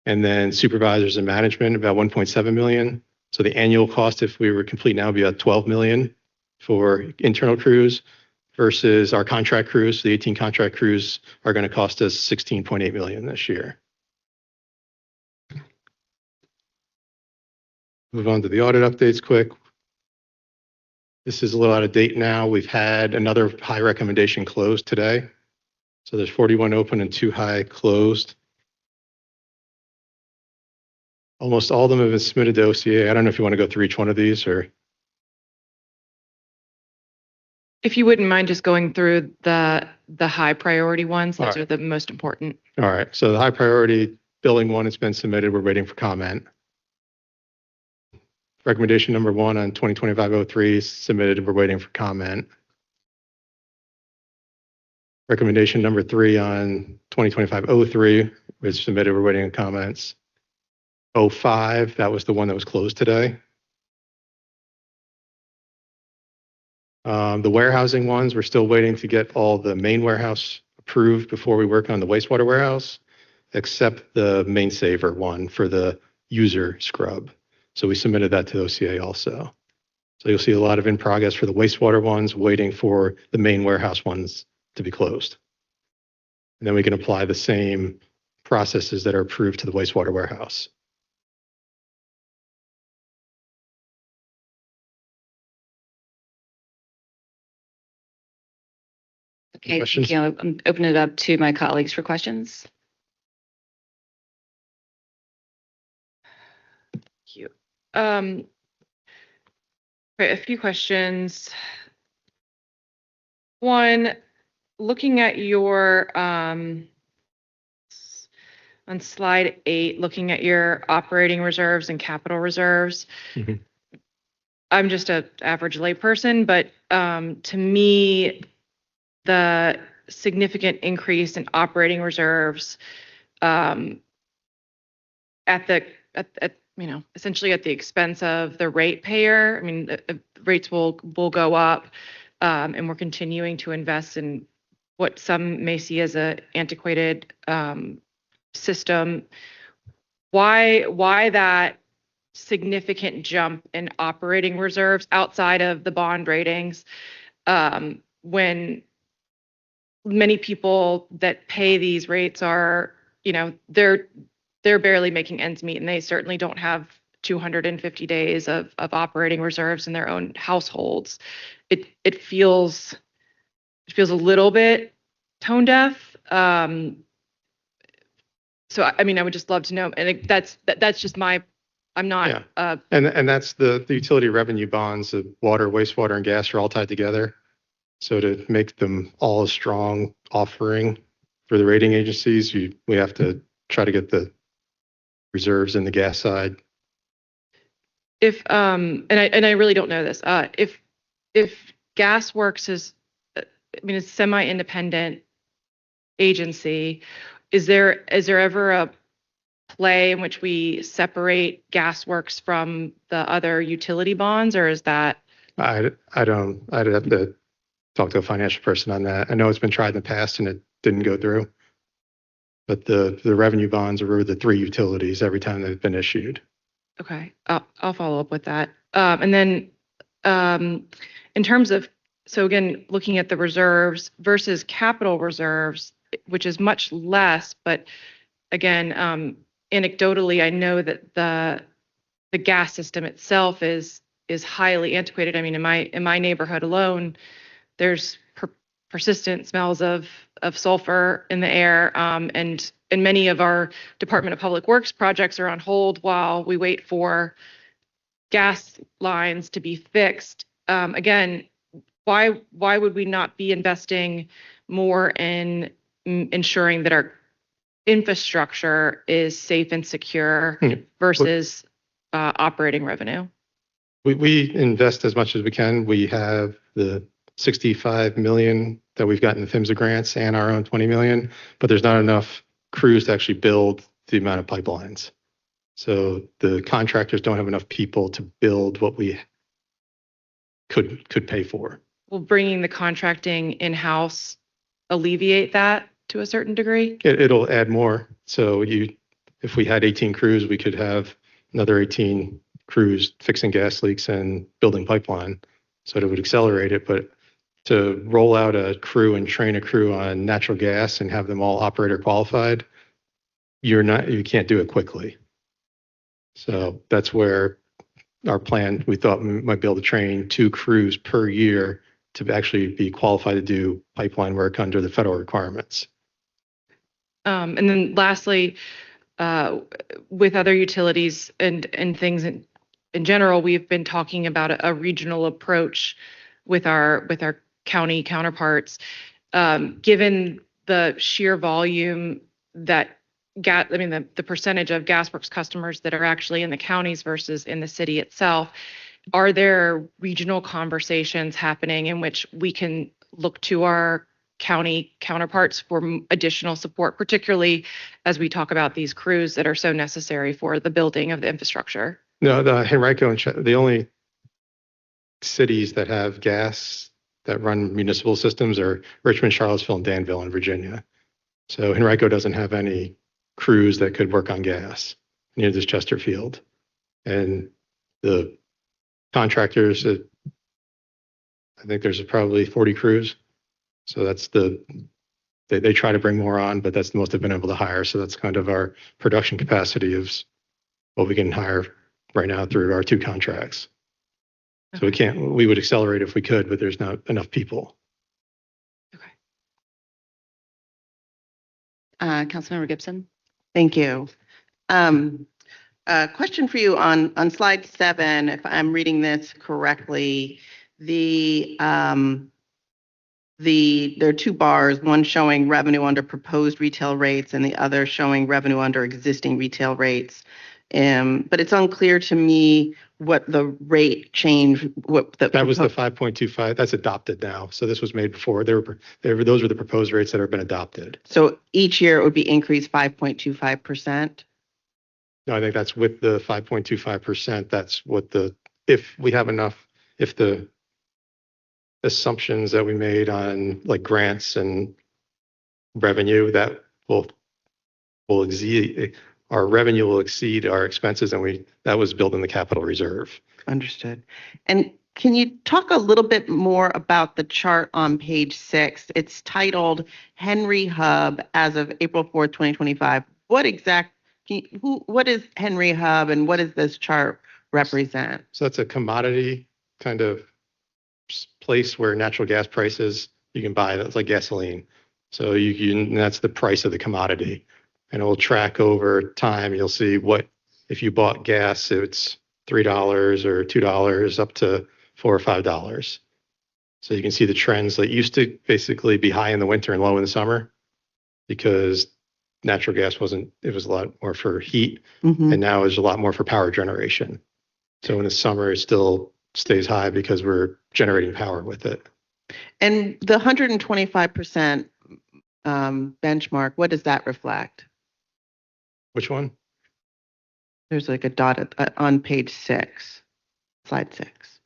and then supervisors and management about $1.7 million. So the annual cost, if we were complete now, would be about $12 million for internal crews, versus our contract crews. The 18 contract crews are going to cost us $16.8 million this year. Move on to the audit updates quick. This is a little out of date now. We've had another high recommendation closed today. So there's 41 open and 2 high closed. Almost all of them have been submitted to OCA. I don't know if you want to go through each one of these, or. If you wouldn't mind just going through the high priority ones, those All right. are the most important. All right. So the high priority billing one has been submitted. We're waiting for comment. Recommendation number 1 on 2025-03 is submitted. We're waiting for comment. Recommendation number 3 on 2025-03 was submitted. We're waiting on comments. 05, that was the one that was closed today. The warehousing ones, we're still waiting to get all the main warehouse approved before we work on the wastewater warehouse, except the main saver one for the user scrub. So we submitted that to OCA also. So you'll see a lot of in progress for the wastewater ones, waiting for the main warehouse ones to be closed. And then we can apply the same processes that are approved to the wastewater warehouse. Okay, Questions? thank you. I'll open it up to my colleagues for questions. Thank you. Okay, a few questions. One, looking at your on slide 8, looking at your operating reserves and capital reserves. Mhm. I'm just an average layperson, but to me, the significant increase in operating reserves at essentially at the expense of the ratepayer. I mean, the rates will go up, and we're continuing to invest in what some may see as a antiquated system. Why that significant jump in operating reserves outside of the bond ratings, when many people that pay these rates are, they're barely making ends meet, and they certainly don't have 250 days of operating reserves in their own households. It feels a little bit tone deaf. So, I mean, I would just love to know, and that's just my, I'm not, And that's the utility revenue bonds, the water, wastewater, and gas are all tied together. So to make them all a strong offering for the rating agencies, we have to try to get the reserves in the gas side. if, and I really don't know this, if GasWorks is, I mean, it's semi-independent agency, is there ever a play in which we separate GasWorks from the other utility bonds, or is that? I'd have to talk to a financial person on that. I know it's been tried in the past and it didn't go through. But the revenue bonds are the three utilities every time they've been issued. Okay, I'll follow up with that. And then in terms of, so again, looking at the reserves versus capital reserves, which is much less, but again, anecdotally, I know that the gas system itself is highly antiquated. I mean, in my neighborhood alone, there's persistent smells of sulfur in the air, and many of our Department of Public Works projects are on hold while we wait for gas lines to be fixed. Again, why would we not be investing more in ensuring that our infrastructure is safe and secure versus operating revenue? We invest as much as we can. We have the 65 million that we've gotten the PHMSA grants and our own 20 million, but there's not enough crews to actually build the amount of pipelines. So the contractors don't have enough people to build what we could pay for. Will bringing the contracting in-house alleviate that to a certain degree? It'll add more. So if we had 18 crews, we could have another 18 crews fixing gas leaks and building pipeline. So it would accelerate it. But to roll out a crew and train a crew on natural gas and have them all operator qualified, you can't do it quickly. So that's where our plan, we thought we might be able to train 2 crews per year to actually be qualified to do pipeline work under the federal requirements. And then lastly, with other utilities and things in general, we've been talking about a regional approach with our county counterparts. Given the sheer volume that the percentage of GasWorks customers that are actually in the counties versus in the city itself, are there regional conversations happening in which we can look to our county counterparts for additional support, particularly as we talk about these crews that are so necessary for the building of the infrastructure? No, the Henrico and the only cities that have gas that run municipal systems are Richmond, Charlottesville, and Danville in Virginia. So Henrico doesn't have any crews that could work on gas near this Chesterfield. And the contractors, I think there's probably 40 crews. So that's they try to bring more on, but that's the most they've been able to hire. So that's kind of our production capacity of what we can hire right now through our 2 contracts. So we would accelerate if we could, but there's not enough people. Okay. Councilmember Gibson. Thank you. Question for you on slide 7, if I'm reading this correctly, there are 2 bars, one showing revenue under proposed retail rates and the other showing revenue under existing retail rates. But it's unclear to me what the rate change, that was the 5.25. That's adopted now. So this was made before. Those were the proposed rates that have been adopted. So each year it would be increased 5.25%. No, I think that's with the 5.25%. That's what if we have enough, if the assumptions that we made on like grants and revenue that will exceed, our revenue will exceed our expenses, and that was built in the capital reserve. Understood. And can you talk a little bit more about the chart on page 6? It's titled Henry Hub as of April 4th, 2025. What is Henry Hub and what does this chart represent? So that's a commodity kind of place where natural gas prices you can buy. That's like gasoline. So that's the price of the commodity. and it will track over time. You'll see what, if you bought gas, it's $3 or $2 up to $4 or $5. So you can see the trends that used to basically be high in the winter and low in the summer because natural gas it was a lot more for heat, and now there's a lot more for power generation. So in the summer, it still stays high because we're generating power with it. And the 125% benchmark, what does that reflect? Which one? There's like a dot on page 6, slide 6.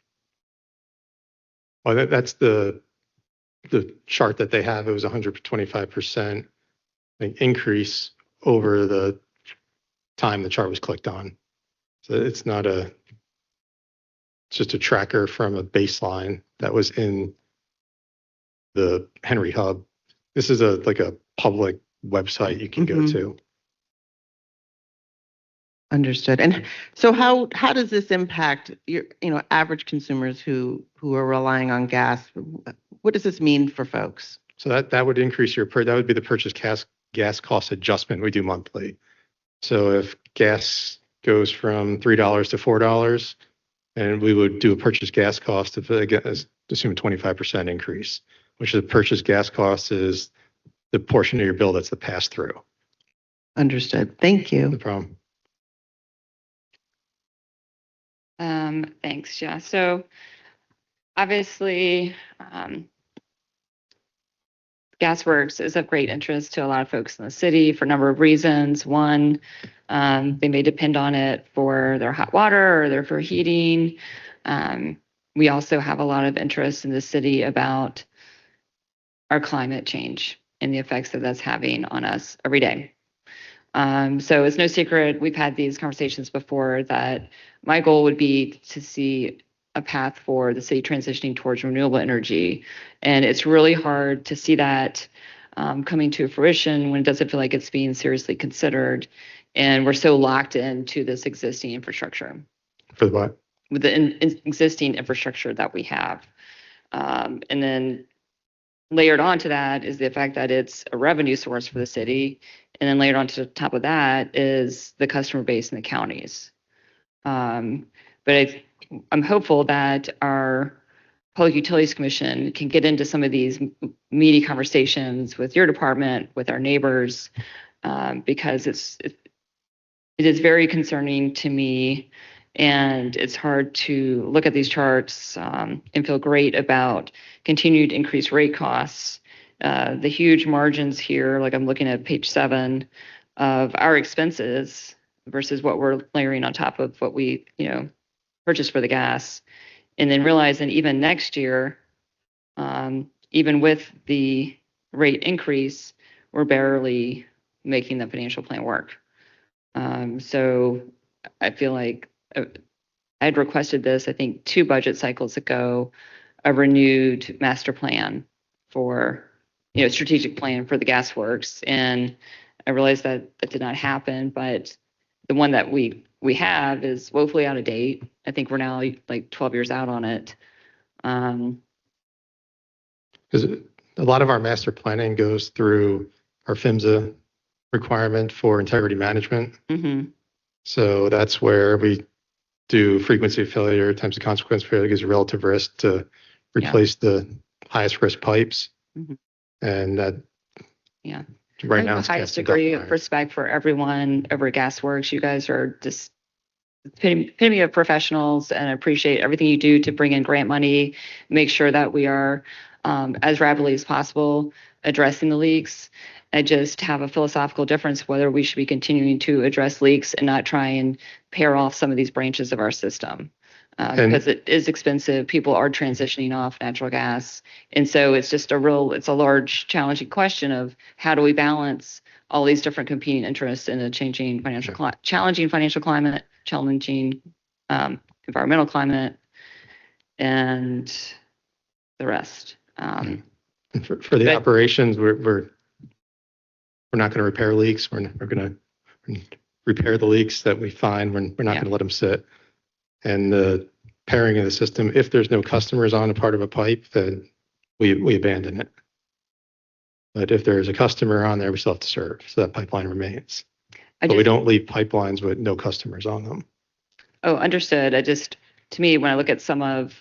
Well, that's the chart that they have. It was 125% increase over the time the chart was clicked on. So it's just a tracker from a baseline that was in the Henry Hub. This is like a public website you can go to. Understood. And so how does this impact your, average consumers who are relying on gas? What does this mean for folks? So that would increase that would be the purchase gas cost adjustment we do monthly. So if gas goes from $3 to $4, and we would do a purchase gas cost of, again, assume a 25% increase, which the purchase gas cost is the portion of your bill that's the pass through. Understood. Thank you. No problem. Thanks. Yeah. So obviously, Gasworks is of great interest to a lot of folks in the city for a number of reasons. One, they may depend on it for their hot water or for heating. We also have a lot of interest in the city about our climate change and the effects that that's having on us every day. So it's no secret, we've had these conversations before, that my goal would be to see a path for the city transitioning towards renewable energy. And it's really hard to see that coming to fruition when it doesn't feel like it's being seriously considered. And we're so locked into this existing infrastructure. For the what? With the existing infrastructure that we have. And then layered onto that is the fact that it's a revenue source for the city. And then layered onto the top of that is the customer base in the counties. But I'm hopeful that our Public Utilities Commission can get into some of these meaty conversations with your department, with our neighbors, because it is very concerning to me. And it's hard to look at these charts and feel great about continued increased rate costs. The huge margins here, like I'm looking at page 7 of our expenses versus what we're layering on top of what we, purchased for the gas. And then realizing even next year, even with the rate increase, we're barely making the financial plan work. So I feel like I'd requested this, I think 2 budget cycles ago, a renewed master plan for, strategic plan for the gas works. And I realized that did not happen, but the one that we have is woefully out of date. I think we're now like 12 years out on it. Because a lot of our master planning goes through our PHMSA requirement for integrity management. So that's where we do frequency of failure times the consequence of failure gives a relative risk to replace the highest risk pipes. And that, right now, the highest degree of respect for everyone over Gasworks. You guys are just epitome of professionals, and I appreciate everything you do to bring in grant money, make sure that we are as rapidly as possible addressing the leaks. I just have a philosophical difference whether we should be continuing to address leaks and not try and pair off some of these branches of our system. Because it is expensive. People are transitioning off natural gas. And so it's just it's a large, challenging question of how do we balance all these different competing interests in a changing financial climate, challenging financial climate, challenging environmental climate, and the rest. For the operations, we're not going to repair leaks. We're going to repair the leaks that we find. We're not going to let them sit. And the pairing of the system, if there's no customers on a part of a pipe, then we abandon it. But if there's a customer on there, we still have to serve. So that pipeline remains. I But we just, don't leave pipelines with no customers on them. oh, understood. To me, when I look at some of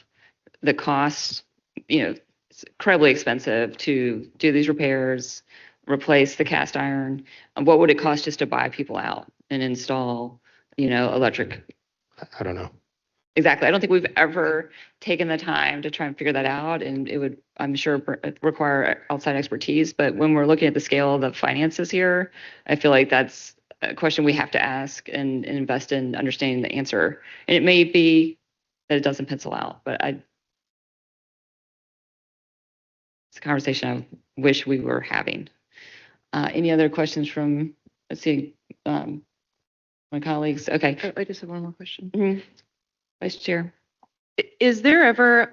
the costs, it's incredibly expensive to do these repairs, replace the cast iron. What would it cost just to buy people out and install, electric? I don't know. Exactly. I don't think we've ever taken the time to try and figure that out, and it would, I'm sure, require outside expertise. But when we're looking at the scale of the finances here, I feel like that's a question we have to ask and invest in understanding the answer. And it may be that it doesn't pencil out, but it's a conversation I wish we were having. Any other questions from, let's see, my colleagues? Okay. I just have one more question. Mhm. Vice Chair. Is there ever,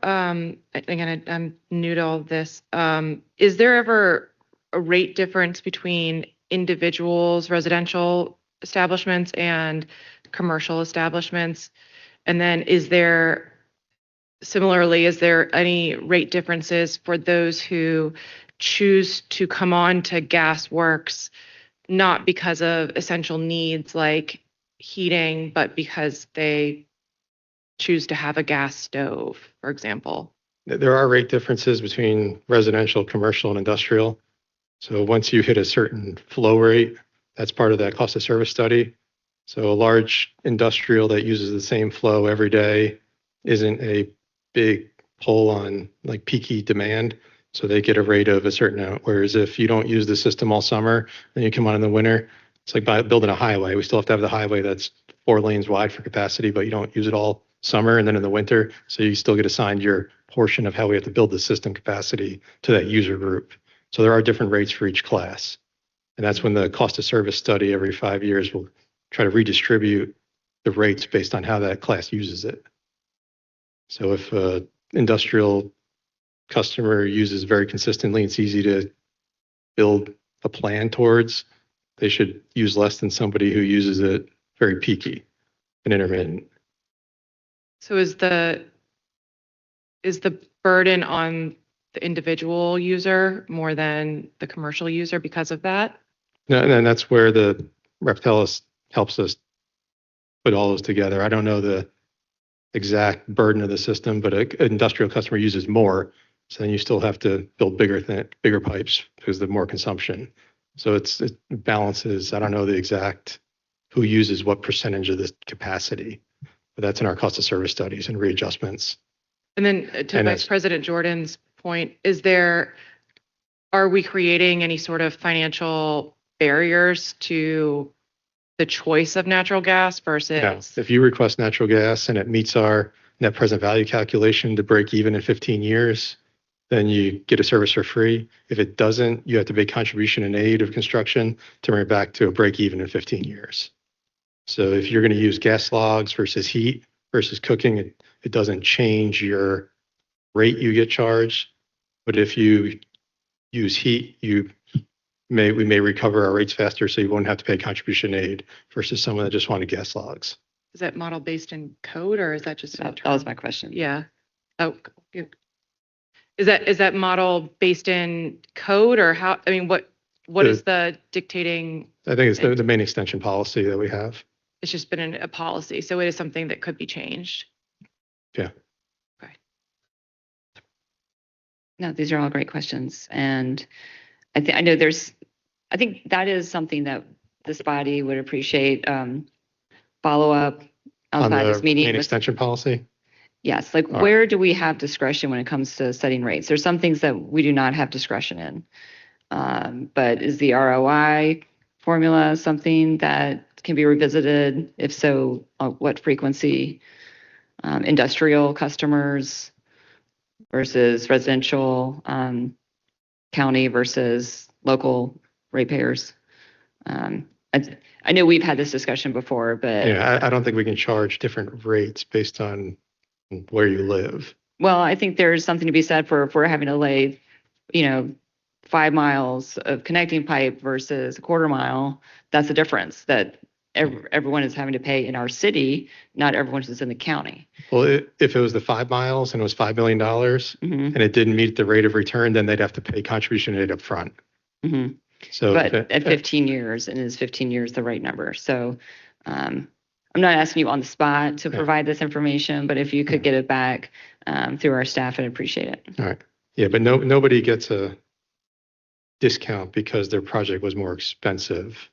again, I'm new to all of this, is there ever a rate difference between individuals, residential establishments and commercial establishments? And then similarly, is there any rate differences for those who choose to come on to gas works, not because of essential needs like heating, but because they choose to have a gas stove, for example? There are rate differences between residential, commercial, and industrial. So once you hit a certain flow rate, that's part of that cost of service study. So a large industrial that uses the same flow every day isn't a big pull on like peaky demand. So they get a rate of a certain amount. Whereas if you don't use the system all summer, then you come on in the winter, it's like building a highway. We still have to have the highway that's 4 lanes wide for capacity, but you don't use it all summer and then in the winter. So you still get assigned your portion of how we have to build the system capacity to that user group. So there are different rates for each class. And that's when the cost of service study every 5 years will try to redistribute the rates based on how that class uses it. So if an industrial customer uses very consistently, it's easy to build a plan towards, they should use less than somebody who uses it very peaky and intermittent. So is the burden on the individual user more than the commercial user because of that? No, and that's where the Reptelis helps us put all those together. I don't know the exact burden of the system, but an industrial customer uses more. So then you still have to build bigger pipes because the more consumption. So it balances. I don't know the exact who uses what percentage of this capacity, but that's in our cost of service studies and readjustments. And then to And Vice President Jordan's point, are we creating any sort of financial barriers to the choice of natural gas versus? No, if you request natural gas and it meets our net present value calculation to break even in 15 years, then you get a service for free. If it doesn't, you have to pay contribution and aid of construction to bring it back to a break even in 15 years. So if you're going to use gas logs versus heat versus cooking, it doesn't change your rate you get charged. But if you use heat, we may recover our rates faster, so you won't have to pay contribution aid versus someone that just wanted gas logs. Is that model based in code or is that just? That was my question. Yeah. Oh, good. Is that model based in code or how? I mean, what is the dictating? I think it's the main extension policy that we have. It's just been a policy, so it is something that could be changed. Yeah. Okay. No, these are all great questions. And I think that is something that this body would appreciate, follow up outside this meeting. Main extension policy? Yes, like where do we have discretion when it comes to setting rates? There's some things that we do not have discretion in. But is the ROI formula something that can be revisited? If so, what frequency? Industrial customers versus residential, county versus local ratepayers. I know we've had this discussion before, but Yeah, I don't think we can charge different rates based on where you live. well, I think there's something to be said for if we're having to lay, 5 miles of connecting pipe versus a quarter mile. That's the difference that everyone is having to pay in our city. Not everyone is in the county. Well, if it was the 5 miles and it was $5 million Mhm. and it didn't meet the rate of return, then they'd have to pay contribution aid up front. Mhm. So, But at 15 years, and is 15 years the right number? So I'm not asking you on the spot to Okay. provide this information, but if you could get it back through our staff, I'd appreciate it. all right. Yeah, but nobody gets a discount because their project was more expensive.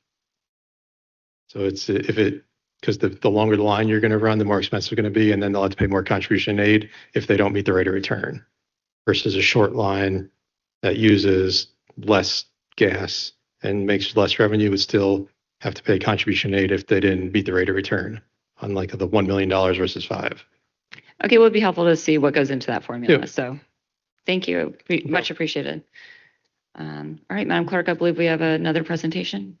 So it's because the longer the line you're going to run, the more expensive it's going to be, and then they'll have to pay more contribution aid if they don't meet the rate of return, versus a short line that uses less gas and makes less revenue would still have to pay contribution aid if they didn't meet the rate of return, unlike the $1 million versus 5. Okay, well, it'd be helpful to see what goes into that formula. Yeah. So thank you. Much appreciated. All right, Madam Clerk, I believe we have another presentation.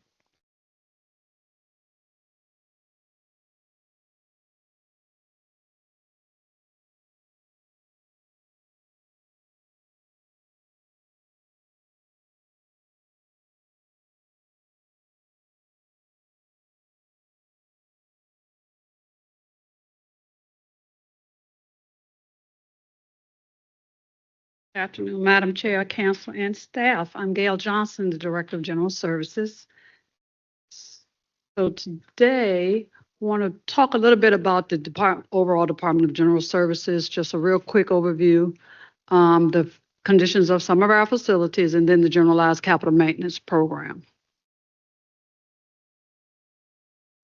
Afternoon, Madam Chair, Council, and staff. I'm Gail Johnson, the Director of General Services. So today, I want to talk a little bit about the overall Department of General Services, just a real quick overview, the conditions of some of our facilities, and then the generalized capital maintenance program.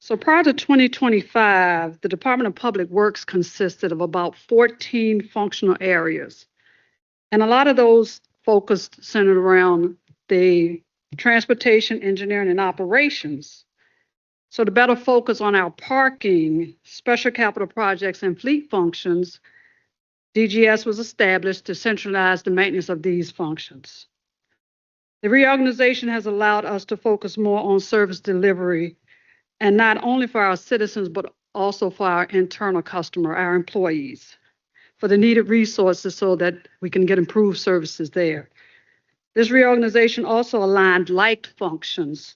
So prior to 2025, the Department of Public Works consisted of about 14 functional areas. And a lot of those focused centered around the transportation, engineering, and operations. So to better focus on our parking, special capital projects, and fleet functions, DGS was established to centralize the maintenance of these functions. The reorganization has allowed us to focus more on service delivery, and not only for our citizens, but also for our internal customer, our employees, for the needed resources so that we can get improved services there. This reorganization also aligned like functions.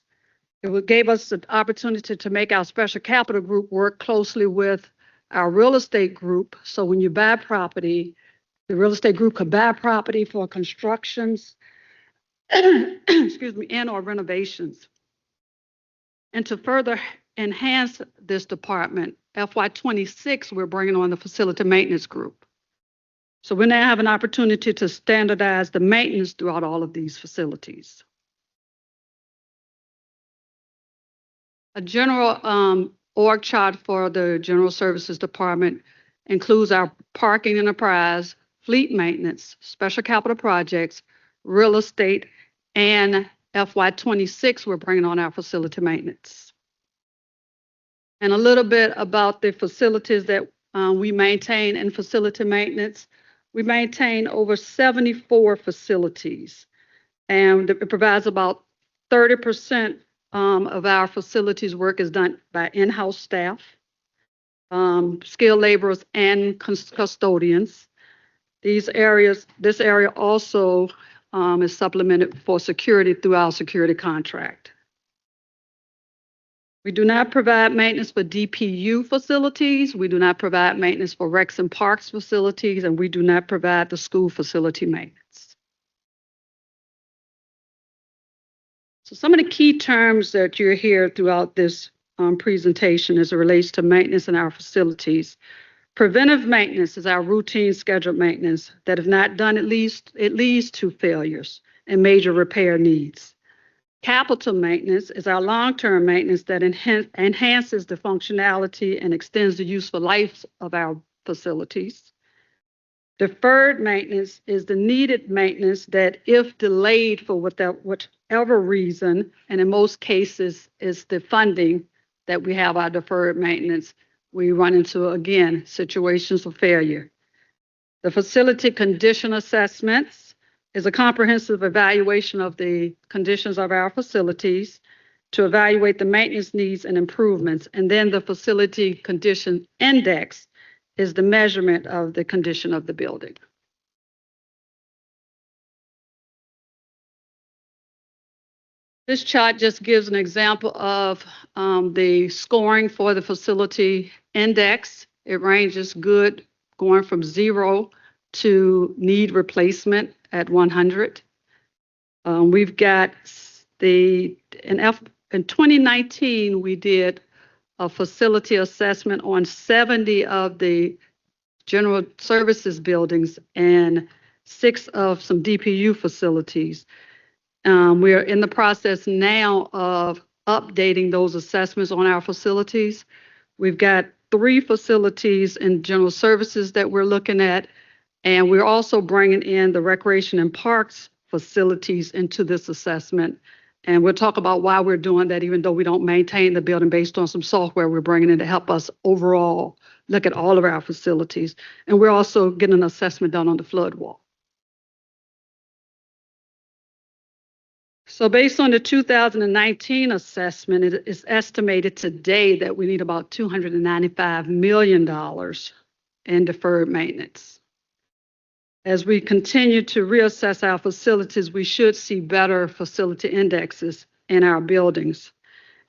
It gave us the opportunity to make our special capital group work closely with our real estate group. So when you buy property, the real estate group could buy property for constructions, excuse me, and or renovations. And to further enhance this department, FY26, we're bringing on the facility maintenance group. So we now have an opportunity to standardize the maintenance throughout all of these facilities. A general org chart for the General Services Department includes our parking enterprise, fleet maintenance, special capital projects, real estate, and FY26, we're bringing on our facility maintenance. And a little bit about the facilities that we maintain in facility maintenance. We maintain over 74 facilities, and it provides about 30% of our facilities work is done by in-house staff, skilled laborers, and custodians. This area also is supplemented for security through our security contract. We do not provide maintenance for DPU facilities. We do not provide maintenance for Rex and Parks facilities, and we do not provide the school facility maintenance. So some of the key terms that you'll hear throughout this presentation as it relates to maintenance in our facilities. Preventive maintenance is our routine scheduled maintenance that, if not done, it leads to failures and major repair needs. Capital maintenance is our long-term maintenance that enhances the functionality and extends the useful life of our facilities. Deferred maintenance is the needed maintenance that, if delayed for whatever reason, and in most cases is the funding that we have our deferred maintenance, we run into, again, situations of failure. The facility condition assessments is a comprehensive evaluation of the conditions of our facilities to evaluate the maintenance needs and improvements. And then the facility condition index is the measurement of the condition of the building. This chart just gives an example of the scoring for the facility index. It ranges good, going from 0 to need replacement at 100. We've got in 2019, we did a facility assessment on 70 of the general services buildings and 6 of some DPU facilities. We are in the process now of updating those assessments on our facilities. We've got 3 facilities in general services that we're looking at, and we're also bringing in the recreation and parks facilities into this assessment. And we'll talk about why we're doing that, even though we don't maintain the building based on some software we're bringing in to help us overall look at all of our facilities. And we're also getting an assessment done on the flood wall. So based on the 2019 assessment, it is estimated today that we need about $295 million in deferred maintenance. As we continue to reassess our facilities, we should see better facility indexes in our buildings.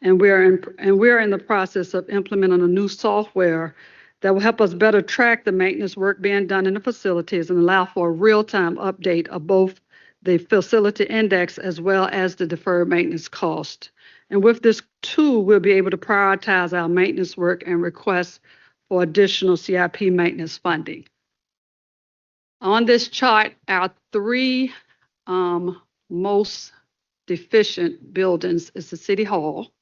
And we're in the process of implementing a new software that will help us better track the maintenance work being done in the facilities and allow for a real-time update of both the facility index as well as the deferred maintenance cost. And with this tool, we'll be able to prioritize our maintenance work and request for additional CIP maintenance funding. On this chart, our 3 most deficient buildings is the City Hall,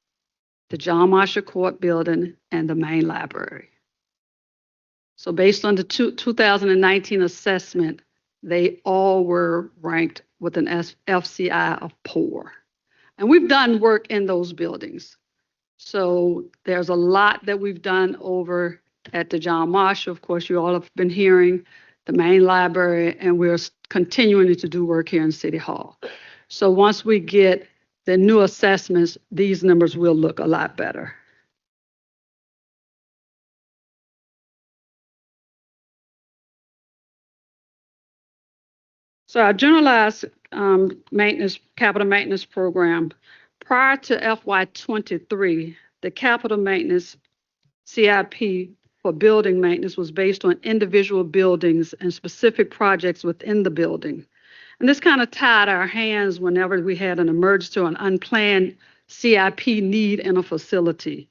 the John Marshall Court Building, and the main library. So based on the 2019 assessment, they all were ranked with an FCI of poor. And we've done work in those buildings. So there's a lot that we've done over at the John Marshall. Of course, you all have been hearing the main library, and we're continuing to do work here in City Hall. So once we get the new assessments, these numbers will look a lot better. So our generalized capital maintenance program, prior to FY23, the capital maintenance CIP for building maintenance was based on individual buildings and specific projects within the building. And this kind of tied our hands whenever we had an emergency or an unplanned CIP need in a facility.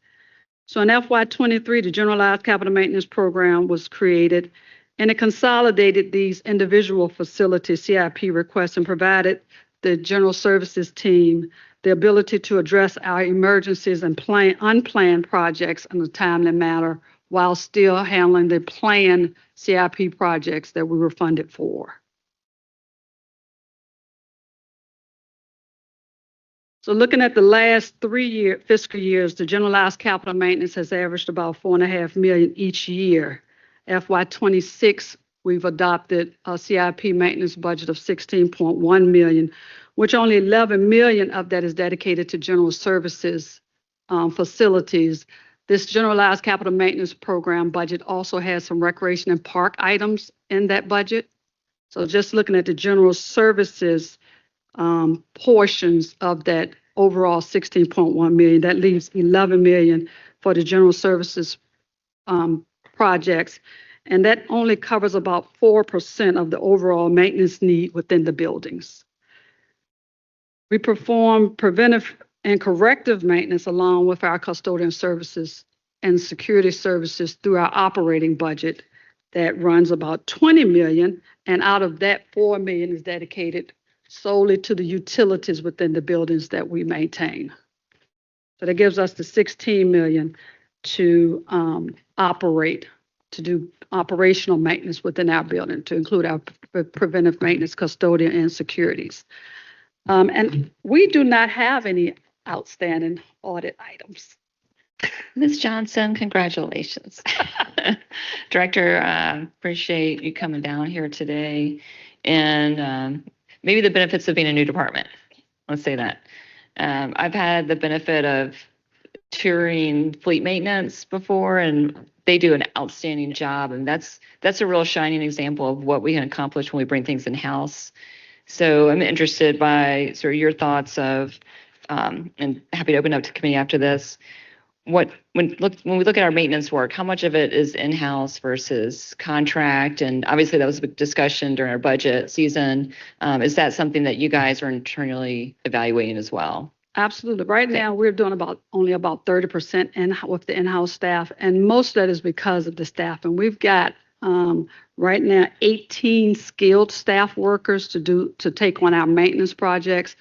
So in FY23, the generalized capital maintenance program was created, and it consolidated these individual facility CIP requests and provided the general services team the ability to address our emergencies and unplanned projects in a timely manner while still handling the planned CIP projects that we were funded for. So looking at the last 3 fiscal years, the generalized capital maintenance has averaged about $4.5 million each year. FY26, we've adopted a CIP maintenance budget of $16.1 million, which only $11 million of that is dedicated to general services facilities. This generalized capital maintenance program budget also has some recreation and park items in that budget. So just looking at the general services portions of that overall $16.1 million, that leaves $11 million for the general services projects. And that only covers about 4% of the overall maintenance need within the buildings. We perform preventive and corrective maintenance along with our custodian services and security services through our operating budget that runs about $20 million. And out of that, $4 million is dedicated solely to the utilities within the buildings that we maintain. So that gives us the $16 million to do operational maintenance within our building, to include our preventive maintenance, custodian, and securities. And we do not have any outstanding audit items. Ms. Johnson, congratulations. Director, appreciate you coming down here today, and maybe the benefits of being a new department. Let's say that. I've had the benefit of touring fleet maintenance before, and they do an outstanding job, and that's a real shining example of what we can accomplish when we bring things in-house. So I'm interested by sort of your thoughts of, and happy to open up to committee after this, when we look at our maintenance work, how much of it is in-house versus contract? And obviously that was a big discussion during our budget season. Is that something that you guys are internally evaluating as well? Absolutely. Right Okay. now, we're doing only about 30% with the in-house staff, and most of that is because of the staff. And we've got right now 18 skilled staff workers to take on our maintenance projects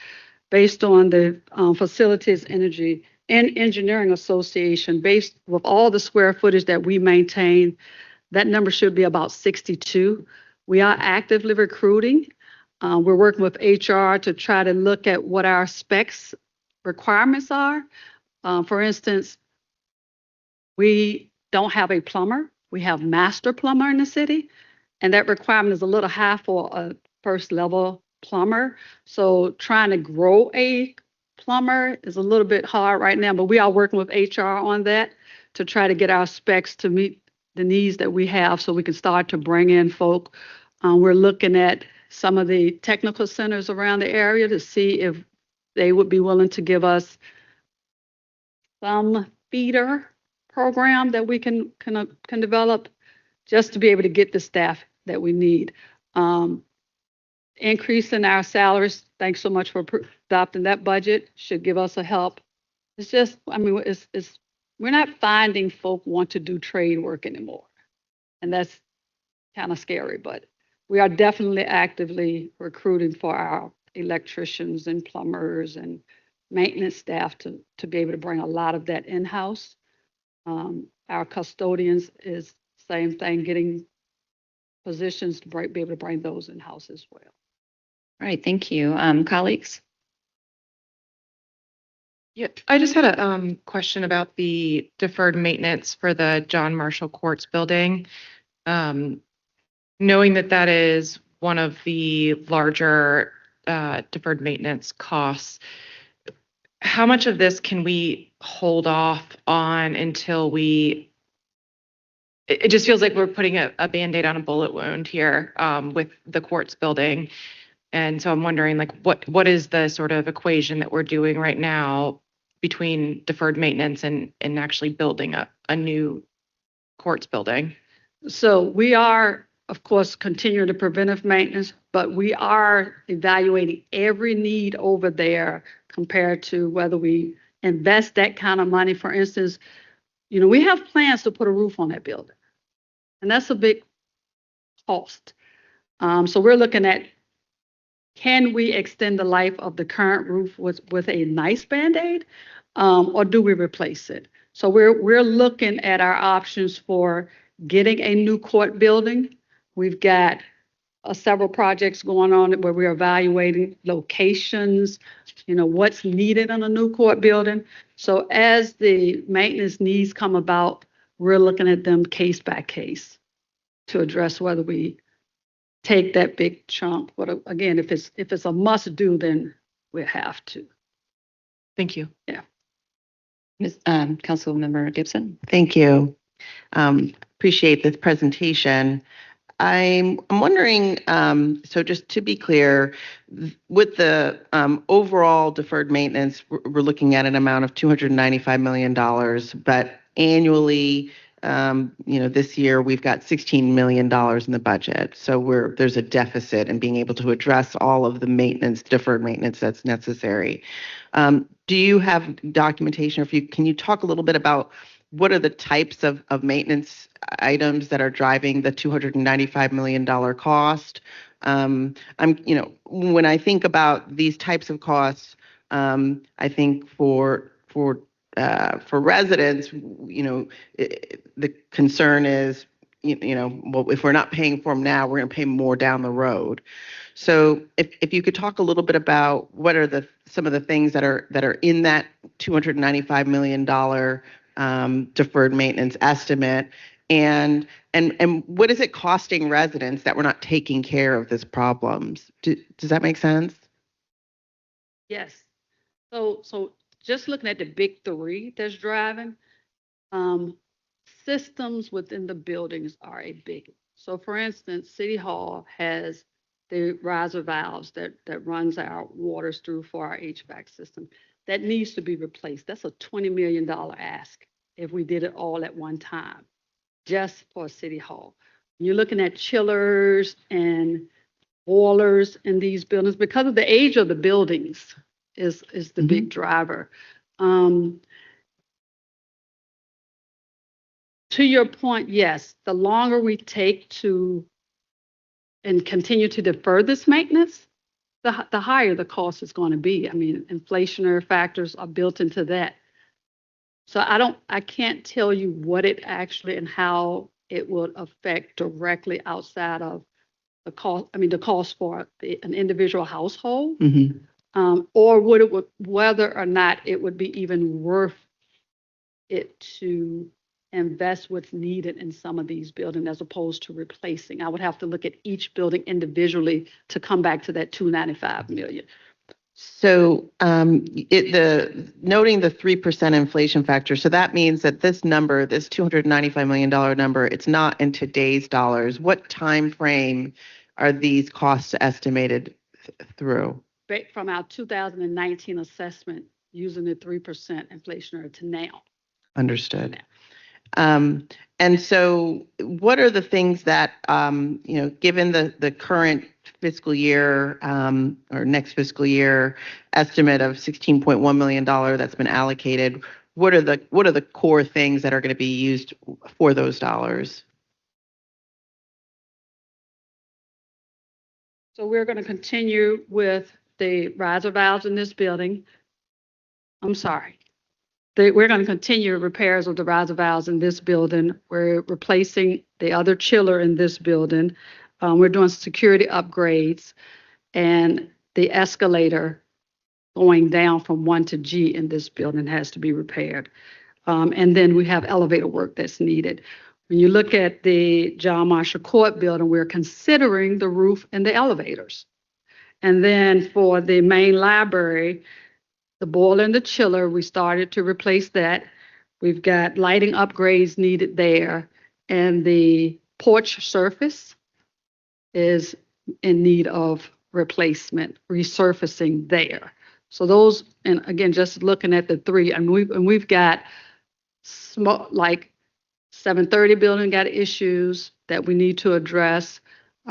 based on the Facilities Energy and Engineering Association. Based with all the square footage that we maintain, that number should be about 62. We are actively recruiting. We're working with HR to try to look at what our specs requirements are. For instance, we don't have a plumber. We have master plumber in the city, and that requirement is a little high for a first level plumber. So trying to grow a plumber is a little bit hard right now, but we are working with HR on that to try to get our specs to meet the needs that we have so we can start to bring in folk. We're looking at some of the technical centers around the area to see if they would be willing to give us some feeder program that we can develop just to be able to get the staff that we need. Increasing our salaries, thanks so much for adopting that budget, should give us a help. It's just, I mean, we're not finding folk want to do trade work anymore. And that's kind of scary, but we are definitely actively recruiting for our electricians and plumbers and maintenance staff to be able to bring a lot of that in-house. Our custodians is same thing, getting positions to be able to bring those in-house as well. All right, thank you. Colleagues? Yeah, I just had a question about the deferred maintenance for the John Marshall Courts building. Knowing that that is one of the larger deferred maintenance costs, how much of this can we hold off on until it just feels like we're putting a Band-Aid on a bullet wound here with the courts building. And so I'm wondering, like, what is the sort of equation that we're doing right now between deferred maintenance and actually building a new courts building? So we are, of course, continuing the preventive maintenance, but we are evaluating every need over there compared to whether we invest that kind of money. For instance, we have plans to put a roof on that building, and that's a big cost. So we're looking at, can we extend the life of the current roof with a nice Band-Aid, or do we replace it? So we're looking at our options for getting a new court building. We've got several projects going on where we're evaluating locations, what's needed in a new court building. So as the maintenance needs come about, we're looking at them case by case to address whether we take that big chunk. But again, if it's a must do, then we have to. Thank you. Yeah. Councilmember Gibson? Thank you. Appreciate this presentation. I'm wondering, so just to be clear, with the overall deferred maintenance, we're looking at an amount of $295 million, but annually, this year we've got $16 million in the budget. So there's a deficit in being able to address all of the deferred maintenance that's necessary. Do you have documentation, or can you talk a little bit about what are the types of maintenance items that are driving the $295 million cost? When I think about these types of costs, I think for residents, the concern is, well, if we're not paying for them now, we're going to pay more down the road. So if you could talk a little bit about what are some of the things that are in that $295 million deferred maintenance estimate, and what is it costing residents that we're not taking care of these problems? Does that make sense? Yes. So just looking at the big three that's driving, systems within the buildings are a big. So for instance, City Hall has the riser valves that runs our waters through for our HVAC system. That needs to be replaced. That's a $20 million ask. if we did it all at one time, just for City Hall. You're looking at chillers and boilers in these buildings because of the age of the buildings is the big driver. To your point, yes, the longer we take to and continue to defer this maintenance, the higher the cost is going to be. I mean, inflationary factors are built into that. So I can't tell you what it actually and how it would affect directly outside of the cost. I mean, the cost for an individual household, or whether or not it would be even worth it to invest what's needed in some of these buildings as opposed to replacing. I would have to look at each building individually to come back to that 295 million. So noting the 3% inflation factor, so that means that this number, this $295 million number, it's not in today's dollars. What time frame are these costs estimated through? From our 2019 assessment, using the 3% inflationary to now. Understood. And so what are the things that, given the current fiscal year or next fiscal year estimate of $16.1 million that's been allocated, what are the core things that are going to be used for those dollars? So we're going to continue with the riser valves in this building. I'm sorry. We're going to continue repairs of the riser valves in this building. We're replacing the other chiller in this building. We're doing security upgrades and the escalator going down from 1 to G in this building has to be repaired. And then we have elevator work that's needed. When you look at the John Marshall Court building, we're considering the roof and the elevators. And then for the main library, the boiler and the chiller, we started to replace that. We've got lighting upgrades needed there. And the porch surface is in need of replacement, resurfacing there. So those, and again, just looking at the three, and we've got small, like 730 building got issues that we need to address.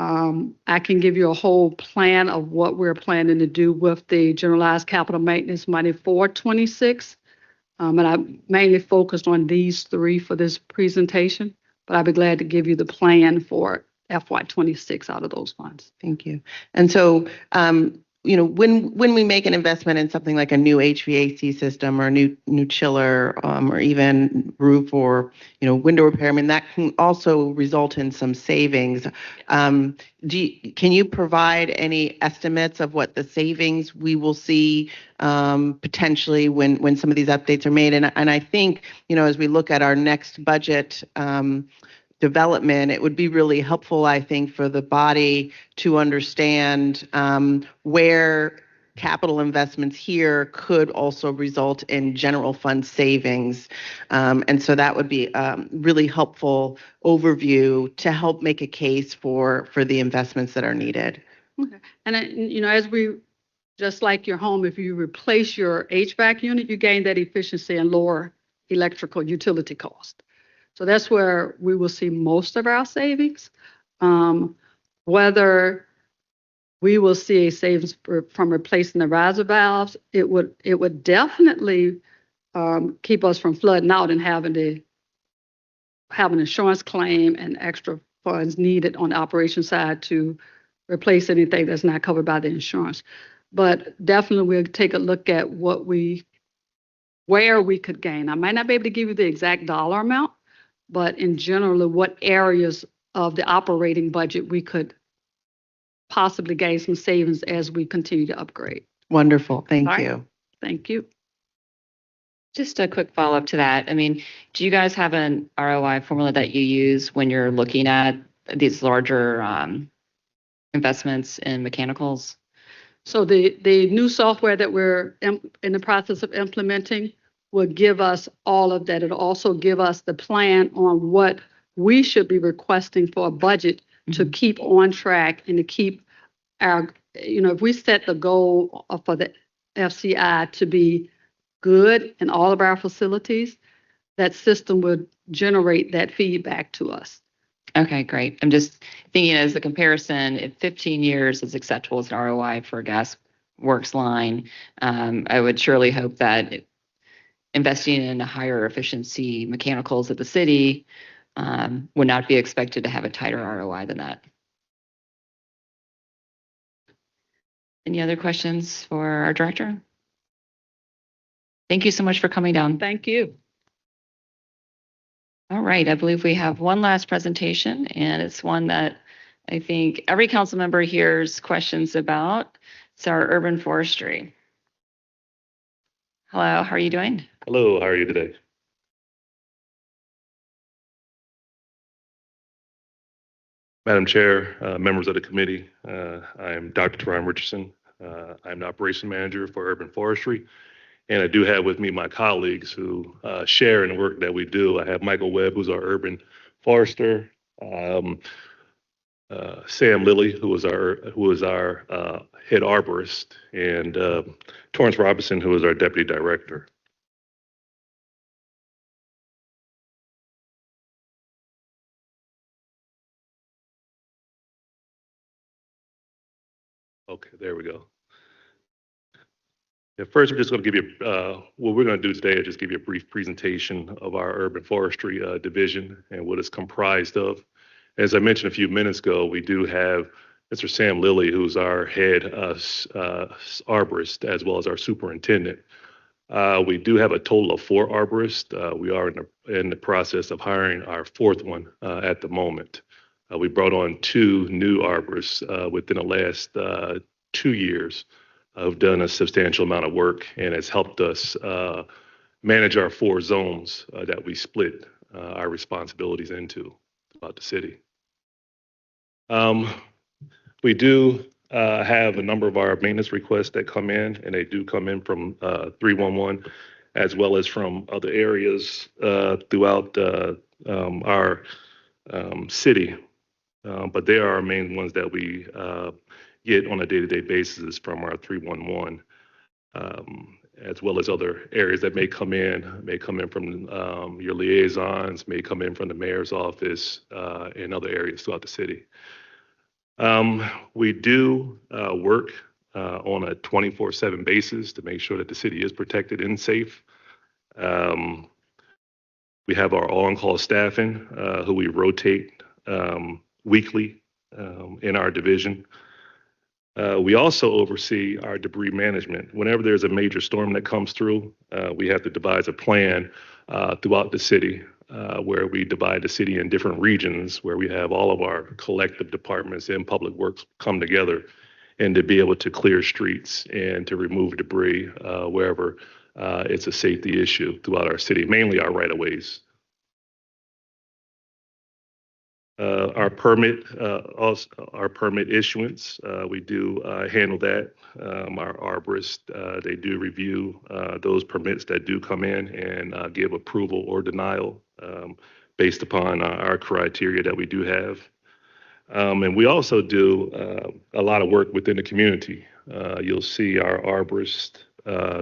I can give you a whole plan of what we're planning to do with the generalized capital maintenance money for 26. And I mainly focused on these three for this presentation, but I'd be glad to give you the plan for FY26 out of those funds. Thank you. And so, when we make an investment in something like a new HVAC system or a new chiller, or even roof or window repair, I mean that can also result in some savings. Can you provide any estimates of what the savings we will see potentially when some of these updates are made? And I think as we look at our next budget development, it would be really helpful, I think, for the body to understand where capital investments here could also result in general fund savings. And so that would be a really helpful overview to help make a case for the investments that are needed. Okay. And as we, just like your home, if you replace your HVAC unit, you gain that efficiency and lower electrical utility cost. So that's where we will see most of our savings. Whether we will see a savings from replacing the riser valves, it would definitely keep us from flooding out and having to have an insurance claim and extra funds needed on the operation side to replace anything that's not covered by the insurance. But definitely we'll take a look at where we could gain. I might not be able to give you the exact dollar amount, but in general, what areas of the operating budget we could possibly gain some savings as we continue to upgrade. Wonderful. Thank All right. you. Thank you. Just a quick follow-up to that. I mean, do you guys have an ROI formula that you use when you're looking at these larger investments in mechanicals? So the new software that we're in the process of implementing will give us all of that. It'll also give us the plan on what we should be requesting for a budget to keep on track and to keep our, if we set the goal for the FCI to be good in all of our facilities, that system would generate that feedback to us. Okay, great. I'm just thinking as a comparison, if 15 years is acceptable as an ROI for a gas works line, I would surely hope that investing in higher efficiency mechanicals at the city would not be expected to have a tighter ROI than that. Any other questions for our director? Thank you so much for coming down. Thank you. All right, I believe we have one last presentation, and it's one that I think every council member hears questions about. It's our urban forestry. Hello, how are you doing? Hello, how are you today? Madam Chair, members of the committee, I am Dr. Teron Richardson. I'm the Operation Manager for Urban Forestry, and I do have with me my colleagues who share in the work that we do. I have Michael Webb, who's our Urban Forester, Sam Lilly, who is our head arborist, and Torrance Robinson, who is our Deputy Director. Okay, there we go. Yeah, first, we're just going to give you, what we're going to do today is just give you a brief presentation of our urban forestry division and what it's comprised of. As I mentioned a few minutes ago, we do have Mr. Sam Lilly, who's our head arborist, as well as our superintendent. We do have a total of 4 arborists. We are in the process of hiring our 4th one at the moment. We brought on 2 new arborists within the last 2 years. Who've done a substantial amount of work and has helped us manage our 4 zones that we split our responsibilities into throughout the city. We do have a number of our maintenance requests that come in, and they do come in from 311 as well as from other areas throughout our city. But they are our main ones that we get on a day-to-day basis from our 311, as well as other areas that may come in from your liaisons, may come in from the mayor's office, and other areas throughout the city. We do work on a 24/7 basis to make sure that the city is protected and safe. We have our on-call staffing, who we rotate weekly in our division. We also oversee our debris management. Whenever there's a major storm that comes through, we have to devise a plan throughout the city where we divide the city in different regions, where we have all of our collective departments and public works come together and to be able to clear streets and to remove debris wherever it's a safety issue throughout our city, mainly our right-of-ways. Our permit issuance, we do handle that. Our arborists, they do review those permits that do come in and give approval or denial based upon our criteria that we do have. And we also do a lot of work within the community. You'll see our arborists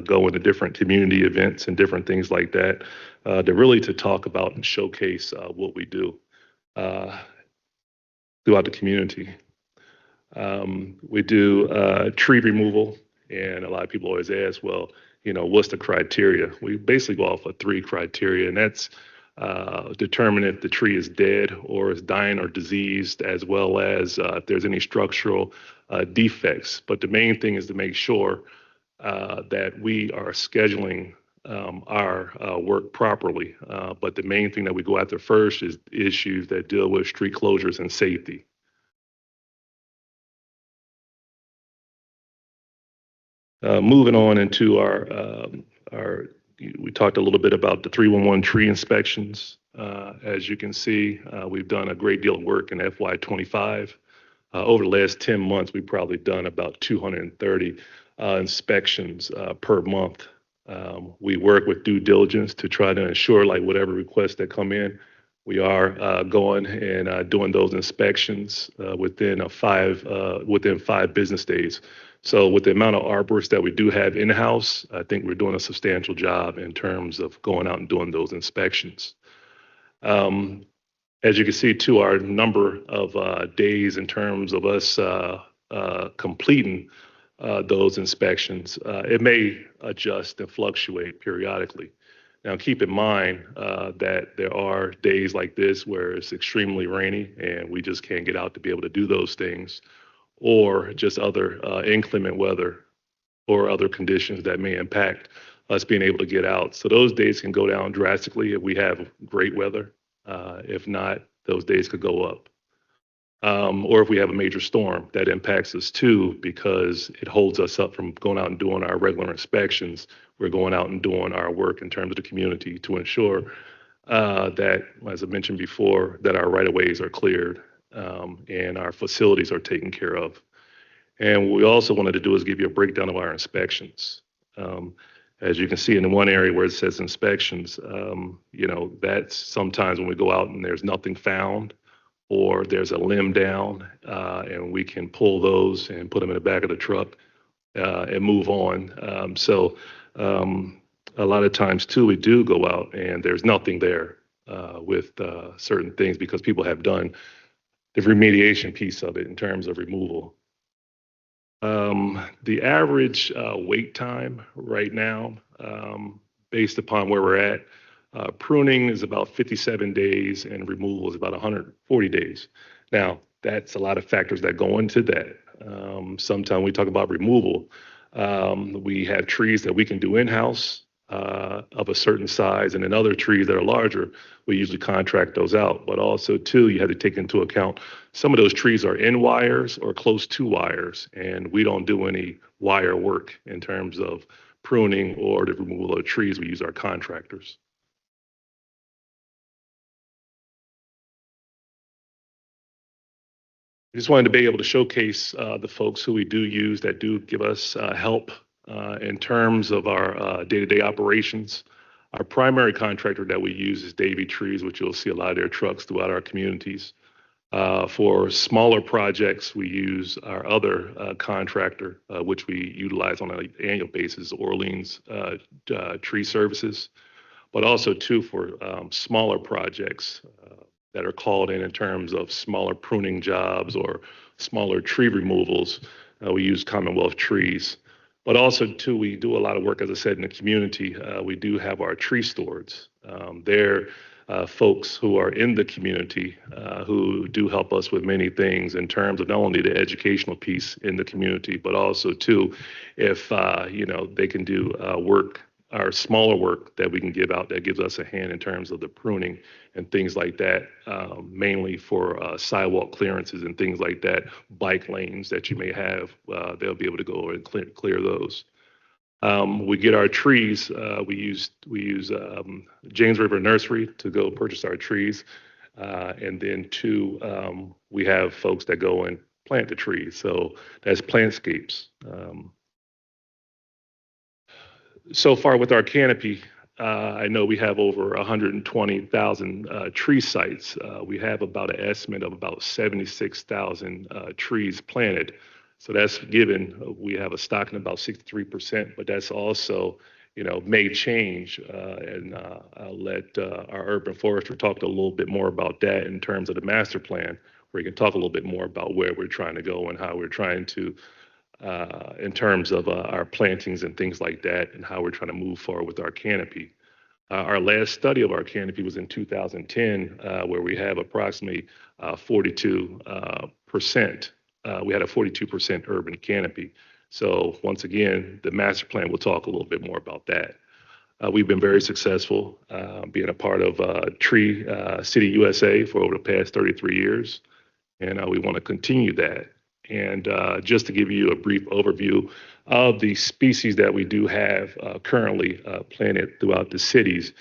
go into different community events and different things like that, to talk about and showcase what we do throughout the community. We do tree removal, and a lot of people always ask, well, what's the criteria? We basically go off of 3 criteria, and that's determine if the tree is dead or is dying or diseased, as well as if there's any structural defects. But the main thing is to make sure that we are scheduling our work properly. But the main thing that we go after first is issues that deal with street closures and safety. Moving on into we talked a little bit about the 311 tree inspections. As you can see, we've done a great deal of work in FY25. Over the last 10 months, we've probably done about 230 inspections per month. We work with due diligence to try to ensure, like, whatever requests that come in, we are going and doing those inspections within 5 business days. So with the amount of arborists that we do have in-house, I think we're doing a substantial job in terms of going out and doing those inspections. As you can see, too, our number of days in terms of us completing those inspections, it may adjust and fluctuate periodically. Now, keep in mind that there are days like this where it's extremely rainy and we just can't get out to be able to do those things, or just other inclement weather or other conditions that may impact us being able to get out. So those days can go down drastically if we have great weather. If not, those days could go up. Or if we have a major storm that impacts us too, because it holds us up from going out and doing our regular inspections. We're going out and doing our work in terms of the community to ensure that, as I mentioned before, that our right-of-ways are cleared and our facilities are taken care of. And what we also wanted to do is give you a breakdown of our inspections. As you can see in the one area where it says inspections, that's sometimes when we go out and there's nothing found, or there's a limb down, and we can pull those and put them in the back of the truck and move on. So a lot of times too, we do go out and there's nothing there with certain things because people have done the remediation piece of it in terms of removal. The average wait time right now, based upon where we're at, pruning is about 57 days and removal is about 140 days. Now, that's a lot of factors that go into that. Sometimes we talk about removal. We have trees that we can do in-house of a certain size, and then other trees that are larger, we usually contract those out. But also, too, you have to take into account some of those trees are in wires or close to wires, and we don't do any wire work in terms of pruning or the removal of trees. We use our contractors. I just wanted to be able to showcase the folks who we do use that do give us help in terms of our day-to-day operations. Our primary contractor that we use is Davy Trees, which you'll see a lot of their trucks throughout our communities. For smaller projects, we use our other contractor, which we utilize on an annual basis, Orleans Tree Services. But also, too, for smaller projects that are called in terms of smaller pruning jobs or smaller tree removals, we use Commonwealth Trees. But also, too, we do a lot of work, as I said, in the community. We do have our tree stewards. They're folks who are in the community who do help us with many things in terms of not only the educational piece in the community, but also, too, if, they can do work, our smaller work that we can give out that gives us a hand in terms of the pruning and things like that, mainly for sidewalk clearances and things like that, bike lanes that you may have, they'll be able to go and clear those. We get our trees, we use James River Nursery to go purchase our trees. And then too, we have folks that go and plant the trees. So that's Plantscapes. So far with our canopy, I know we have over 120,000 tree sites. We have about an estimate of about 76,000 trees planted. So that's given, we have a stock in about 63%, but that's also, may change. And I'll let our urban forester talk a little bit more about that in terms of the master plan, where he can talk a little bit more about where we're trying to go and how we're trying to in terms of our plantings and things like that, and how we're trying to move forward with our canopy. Our last study of our canopy was in 2010, where we have approximately 42%. We had a 42% urban canopy. So once again, the master plan will talk a little bit more about that. We've been very successful being a part of Tree City USA for over the past 33 years, and we want to continue that. And just to give you a brief overview of the species that we do have currently planted throughout the cities,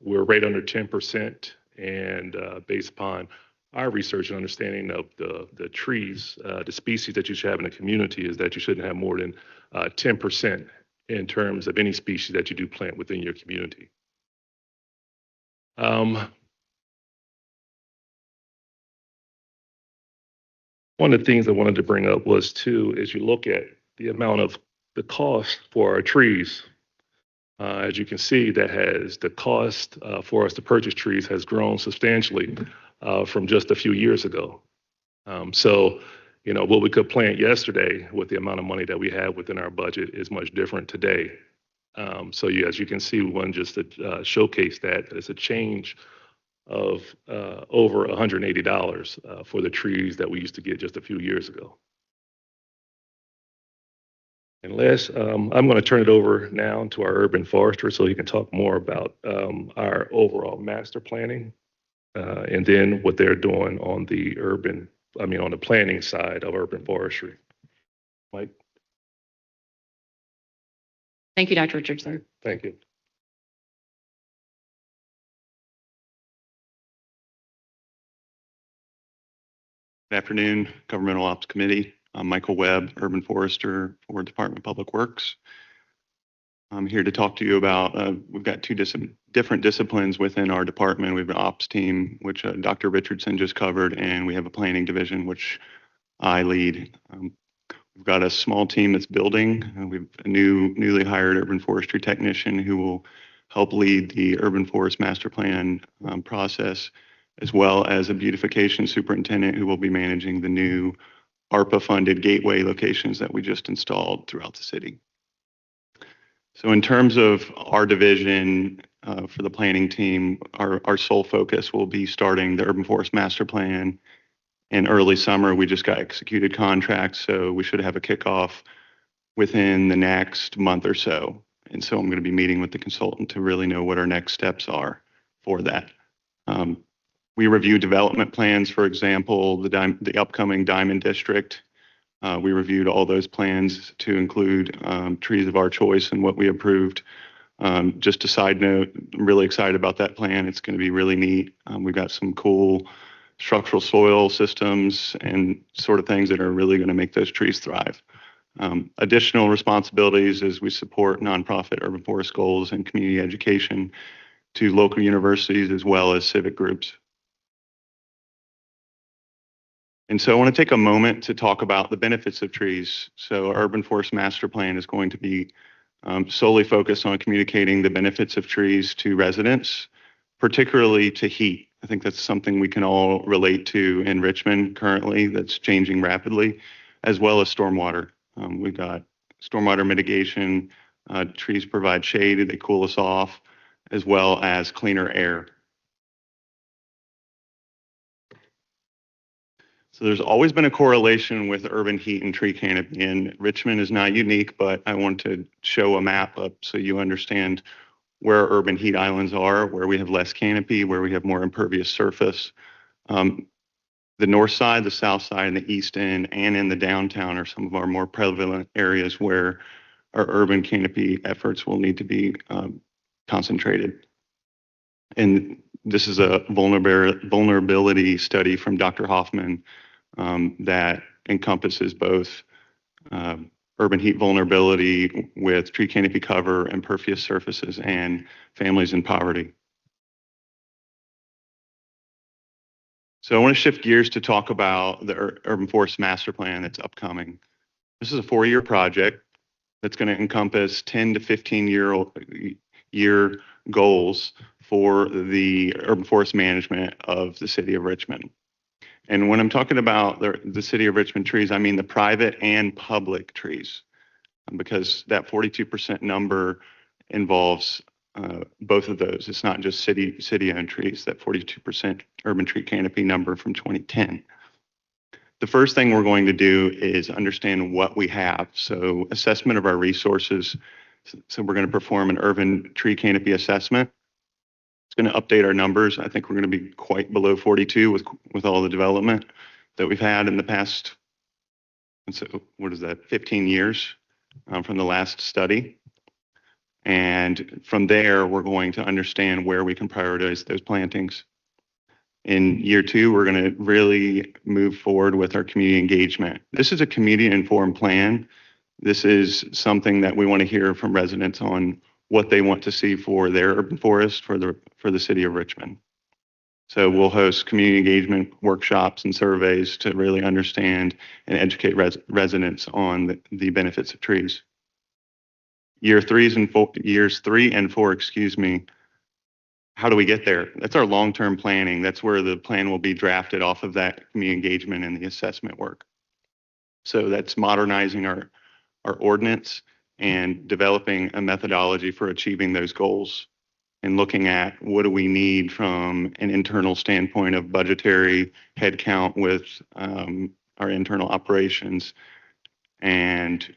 we're right under 10%. And based upon our research and understanding of the trees, the species that you should have in a community is that you shouldn't have more than 10% in terms of any species that you do plant within your community. One of the things I wanted to bring up was too, as you look at the amount of the cost for our trees, as you can see, the cost for us to purchase trees has grown substantially from just a few years ago. So, what we could plant yesterday with the amount of money that we have within our budget is much different today. So, yeah, as you can see, we want just to showcase that it's a change of over $180 for the trees that we used to get just a few years ago. And Les, I'm going to turn it over now to our urban forester so he can talk more about our overall master planning and then what they're doing on the on the planning side of urban forestry. Mike? Thank you, Dr. Richardson. Thank you. Good afternoon, Governmental Ops Committee. I'm Michael Webb, Urban Forester for Department of Public Works. I'm here to talk to you about, we've got two different disciplines within our department. We have an ops team, which Dr. Richardson just covered, and we have a planning division, which I lead. We've got a small team that's building. We have a newly hired urban forestry technician who will help lead the urban forest master plan process, as well as a beautification superintendent who will be managing the new ARPA-funded gateway locations that we just installed throughout the city. So in terms of our division for the planning team, our sole focus will be starting the urban forest master plan in early summer. We just got executed contracts, so we should have a kickoff within the next month or so. And so I'm going to be meeting with the consultant to really know what our next steps are for that. We review development plans, for example, the upcoming Diamond District. We reviewed all those plans to include trees of our choice and what we approved. Just a side note, I'm really excited about that plan. It's going to be really neat. We've got some cool structural soil systems and sort of things that are really going to make those trees thrive. Additional responsibilities is we support nonprofit urban forest goals and community education to local universities as well as civic groups. And so I want to take a moment to talk about the benefits of trees. So our urban forest master plan is going to be solely focused on communicating the benefits of trees to residents, particularly to heat. I think that's something we can all relate to in Richmond currently that's changing rapidly, as well as stormwater. We've got stormwater mitigation, trees provide shade, they cool us off, as well as cleaner air. So there's always been a correlation with urban heat and tree canopy, and Richmond is not unique, but I want to show a map up so you understand where urban heat islands are, where we have less canopy, where we have more impervious surface. The north side, the south side, and the east end, and in the downtown are some of our more prevalent areas where our urban canopy efforts will need to be concentrated. And this is a vulnerability study from Dr. Hoffman that encompasses both urban heat vulnerability with tree canopy cover, impervious surfaces, and families in poverty. So I want to shift gears to talk about the urban forest master plan that's upcoming. This is a 4-year project that's going to encompass 10 to 15 year goals for the urban forest management of the city of Richmond. And when I'm talking about the city of Richmond trees, I mean the private and public trees, because that 42% number involves both of those. It's not just city-owned trees, that 42% urban tree canopy number from 2010. The first thing we're going to do is understand what we have. So assessment of our resources. So we're going to perform an urban tree canopy assessment. It's going to update our numbers. I think we're going to be quite below 42 with all the development that we've had in the past, and so what is that, 15 years from the last study. And from there, we're going to understand where we can prioritize those plantings. In year 2, we're going to really move forward with our community engagement. This is a community-informed plan. This is something that we want to hear from residents on what they want to see for their urban forest for the city of Richmond. So we'll host community engagement workshops and surveys to really understand and educate residents on the benefits of trees. Years 3 and 4, excuse me, how do we get there? That's our long-term planning. That's where the plan will be drafted off of that community engagement and the assessment work. So that's modernizing our ordinance and developing a methodology for achieving those goals and looking at what do we need from an internal standpoint of budgetary headcount with our internal operations and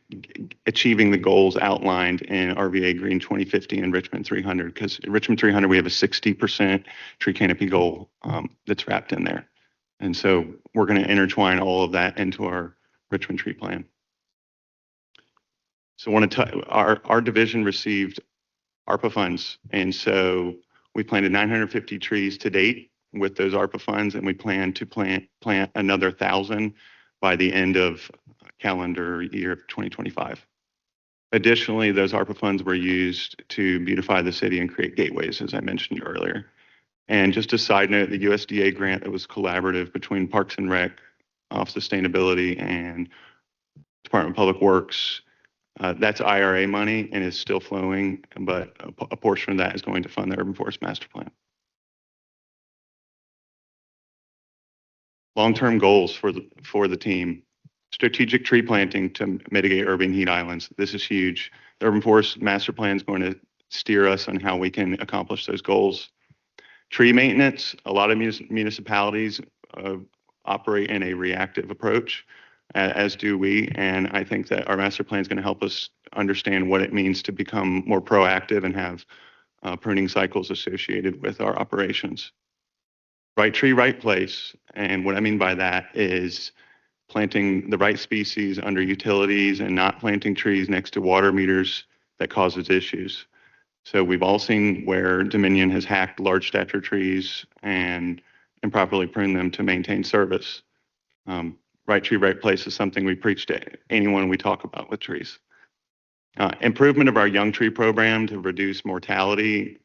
achieving the goals outlined in RVA Green 2050 and Richmond 300. Because in Richmond 300, we have a 60% tree canopy goal that's wrapped in there. And so we're going to intertwine all of that into our Richmond tree plan. So our division received ARPA funds. And so we planted 950 trees to date with those ARPA funds, and we plan to plant another 1,000 by the end of calendar year 2025. Additionally, those ARPA funds were used to beautify the city and create gateways, as I mentioned earlier. And just a side note, the USDA grant that was collaborative between Parks and Rec, Office of Sustainability, and Department of Public Works, that's IRA money and is still flowing, but a portion of that is going to fund the Urban Forest Master Plan. Long-term goals for the team. Strategic tree planting to mitigate urban heat islands. This is huge. The Urban Forest Master Plan is going to steer us on how we can accomplish those goals. Tree maintenance, a lot of municipalities operate in a reactive approach, as do we. And I think that our master plan is going to help us understand what it means to become more proactive and have pruning cycles associated with our operations. Right tree, right place. And what I mean by that is planting the right species under utilities and not planting trees next to water meters that causes issues. So we've all seen where Dominion has hacked large stature trees and improperly pruned them to maintain service. Right tree, right place is something we preach to anyone we talk about with trees. Improvement of our young tree program to reduce mortality,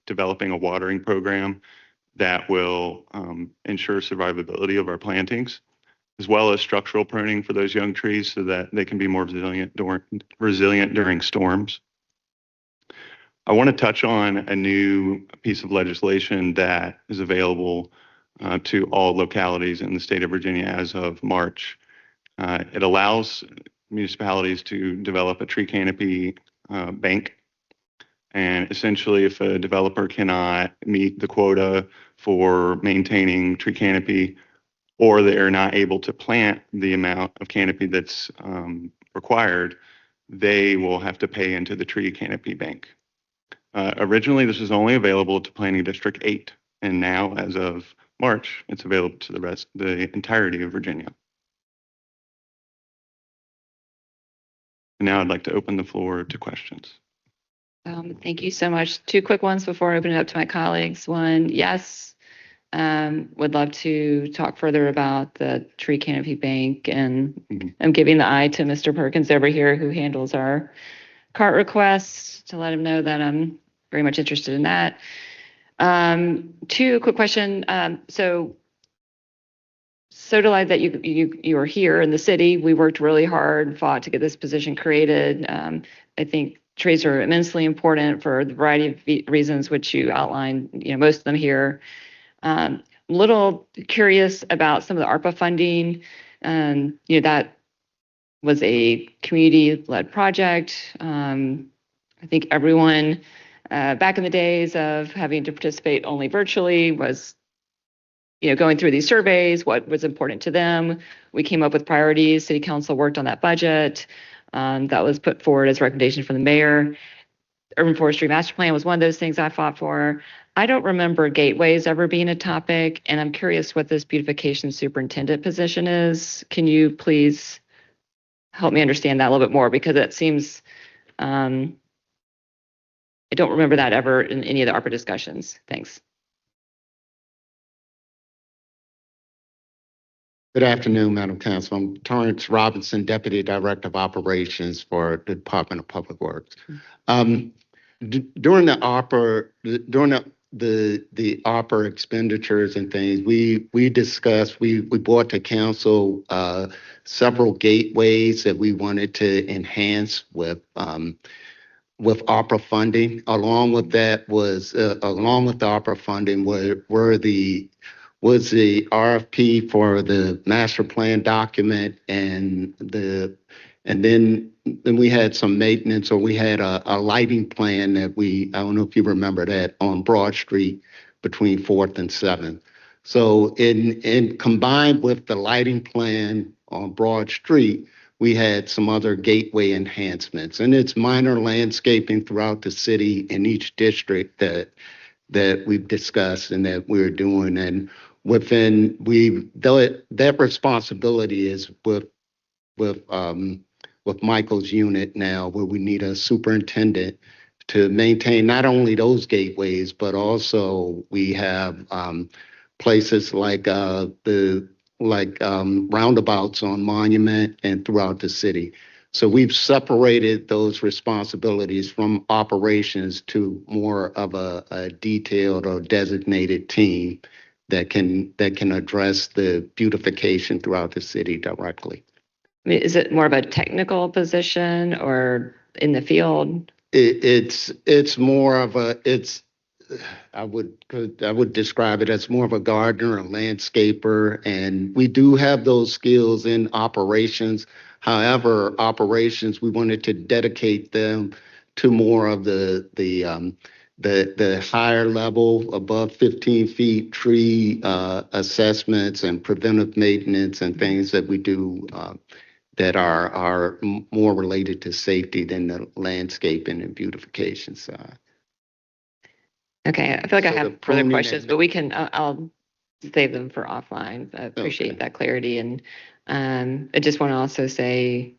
developing a watering program that will ensure survivability of our plantings, as well as structural pruning for those young trees so that they can be more resilient during storms. I want to touch on a new piece of legislation that is available to all localities in the state of Virginia as of March. It allows municipalities to develop a tree canopy bank. And essentially, if a developer cannot meet the quota for maintaining tree canopy, or they're not able to plant the amount of canopy that's required, they will have to pay into the tree canopy bank. Originally, this was only available to Planning District 8, and now, as of March, it's available to the entirety of Virginia. And now I'd like to open the floor to questions. Thank you so much. Two quick ones before I open it up to my colleagues. One, yes, would love to talk further about the tree canopy bank, and I'm giving the eye to Mr. Perkins over here who handles our cart requests to let him know that I'm very much interested in that. Two, quick question. So delighted that you are here in the city. We worked really hard, fought to get this position created. I think trees are immensely important for a variety of reasons, which you outlined, most of them here. Little curious about some of the ARPA funding. That was a community-led project. I think everyone back in the days of having to participate only virtually was going through these surveys, what was important to them. We came up with priorities. City Council worked on that budget. That was put forward as a recommendation from the mayor. Urban Forestry Master Plan was one of those things I fought for. I don't remember gateways ever being a topic, and I'm curious what this beautification superintendent position is. Can you please help me understand that a little bit more? Because it seems, I don't remember that ever in any of the ARPA discussions. Thanks. Good afternoon, Madam Council. I'm Torrance Robinson, Deputy Director of Operations for the Department of Public Works. During the the opera expenditures and things, we discussed, we brought to council several gateways that we wanted to enhance with opera funding. Along with that was along with the opera funding was the RFP for the master plan document and then we had some maintenance, or we had a lighting plan that I don't know if you remember that, on Broad Street between 4th and 7th. So in combined with the lighting plan on Broad Street, we had some other gateway enhancements, and it's minor landscaping throughout the city in each district that we've discussed and that we're doing. And that responsibility is with Michael's unit now, where we need a superintendent to maintain not only those gateways, but also we have places like roundabouts on Monument and throughout the city. So we've separated those responsibilities from operations to more of a detailed or designated team that can address the beautification throughout the city directly. I mean, is it more of a technical position or in the field? It's more of I would describe it as more of a gardener, a landscaper, and we do have those skills in operations. However, operations, we wanted to dedicate them to more of the higher level, above 15 feet tree assessments and preventive maintenance and things that we do that are more related to safety than the landscaping and beautification side. Okay, I feel like I So have the further pruning questions, and- but I'll save them for offline. I appreciate Okay. that clarity. And I just want to also say,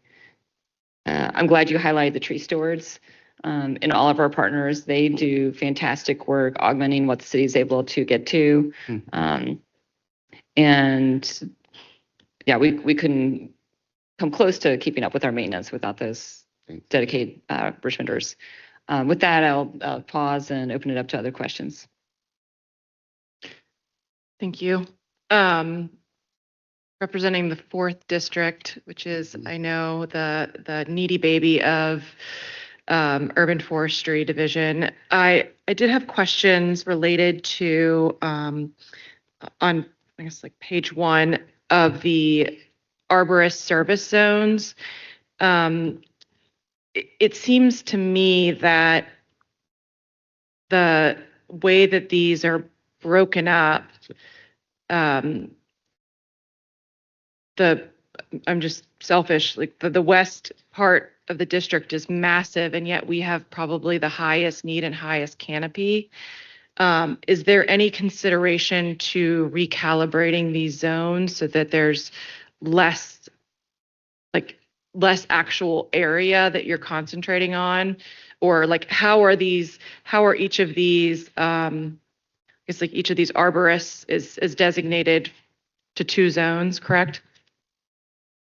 I'm glad you highlighted the tree stewards. And all of our partners, they do fantastic work augmenting what the city is able to get to. And yeah, we couldn't come close to keeping up with our maintenance without those dedicated Richmonders. With that, I'll pause and open it up to other questions. Thank you. Representing the 4th district, which is, I know, the needy baby of urban forestry division. I did have questions related to on, I guess, like page 1 of the arborist service zones. It seems to me that the way that these are broken up, I'm just selfish, like the west part of the district is massive, and yet we have probably the highest need and highest canopy. Is there any consideration to recalibrating these zones so that there's less actual area that you're concentrating on? Or like how are each of these it's like each of these arborists is designated to 2 zones, correct?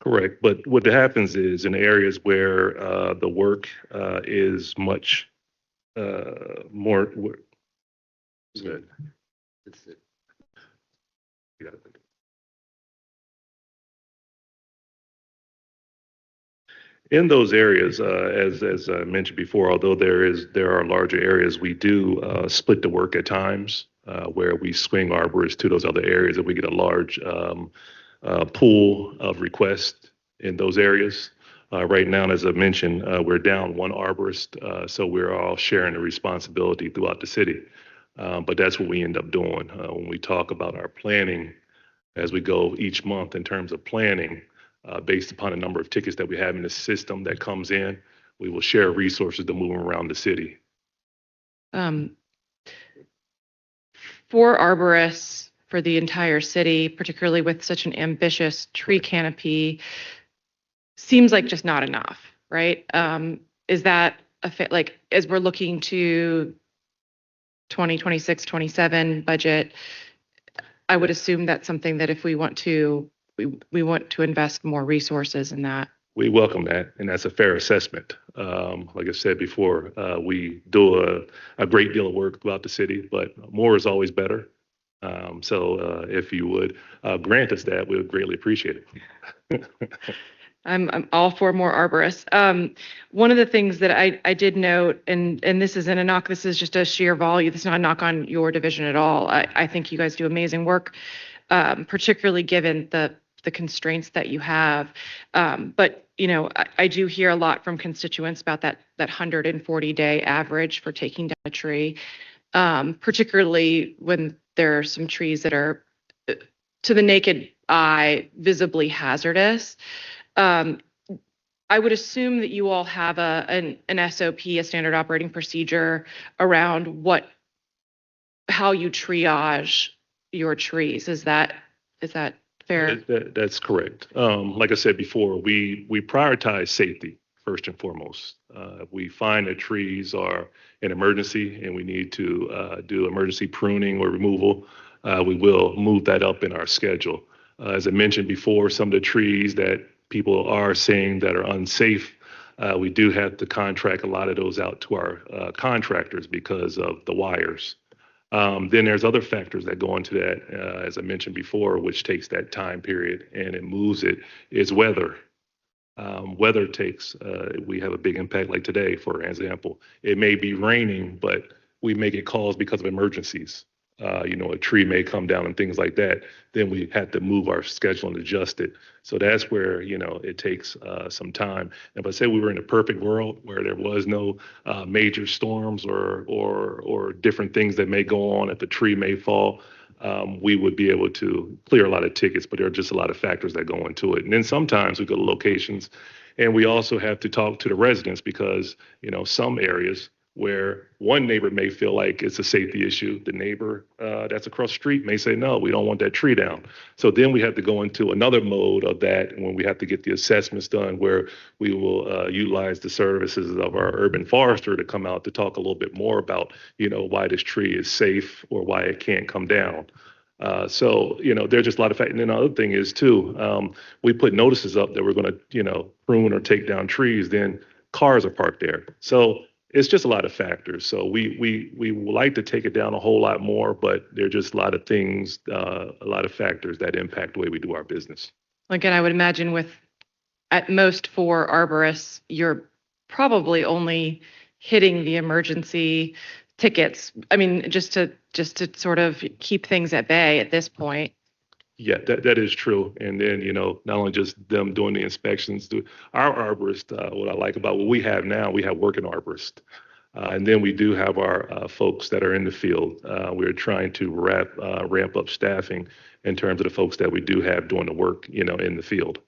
Correct. But what happens is in areas where the work is much more. Good. You got it. In those areas, as I mentioned before, although there are larger areas, we do split the work at times where we swing arborists to those other areas, and we get a large pool of requests in those areas. Right now, as I mentioned, we're down 1 arborist, so we're all sharing the responsibility throughout the city. But that's what we end up doing when we talk about our planning as we go each month in terms of planning. Based upon the number of tickets that we have in the system that comes in, we will share resources to move them around the city. 4 arborists for the entire city, particularly with such an ambitious tree canopy, seems like just not enough, right? Is that like, as we're looking to 2026, 27 budget, I would assume that's something that if we want to invest more resources in that. we welcome that, and that's a fair assessment. Like I said before, we do a great deal of work throughout the city, but more is always better. So if you would grant us that, we would greatly appreciate it. I'm all for more arborists. One of the things that I did note, and this isn't a knock, this is just a sheer volume. This is not a knock on your division at all. I think you guys do amazing work, particularly given the constraints that you have. But you know, I do hear a lot from constituents about that 140-day average for taking down a tree, particularly when there are some trees that are to the naked eye visibly hazardous. I would assume that you all have an SOP, a standard operating procedure around how you triage your trees. Is that fair? That's correct. Like I said before, we prioritize safety first and foremost. If we find that trees are an emergency and we need to do emergency pruning or removal, we will move that up in our schedule. As I mentioned before, some of the trees that people are saying that are unsafe, we do have to contract a lot of those out to our contractors because of the wires. Then there's other factors that go into that, as I mentioned before, which takes that time period and it moves it, is weather. Weather takes, we have a big impact like today, for example. It may be raining, but we may get calls because of emergencies. You know, a tree may come down and things like that. Then we have to move our schedule and adjust it. So that's where, you know, it takes some time. And if I say we were in a perfect world where there was no major storms or different things that may go on, if the tree may fall, we would be able to clear a lot of tickets, but there are just a lot of factors that go into it. And then sometimes we go to locations and we also have to talk to the residents because, you know, some areas where one neighbor may feel like it's a safety issue, the neighbor that's across the street may say, no, we don't want that tree down. So then we have to go into another mode of that when we have to get the assessments done where we will utilize the services of our urban forester to come out to talk a little bit more about, you know, why this tree is safe or why it can't come down. So, you know, there's just a lot of factors. And then the other thing is too, we put notices up that we're going to, you know, prune or take down trees, then cars are parked there. So it's just a lot of factors. So we would like to take it down a whole lot more, but there are just a lot of things, a lot of factors that impact the way we do our business. Again, I would imagine with at most 4 arborists, you're probably only hitting the emergency tickets. I mean, just to sort of keep things at bay at this point. Yeah, that is true. And then, you know, not only just them doing the inspections, our arborists, what I like about what we have now, we have working arborists. And then we do have our folks that are in the field. We're trying to ramp up staffing in terms of the folks that we do have doing the work, you know, in the field.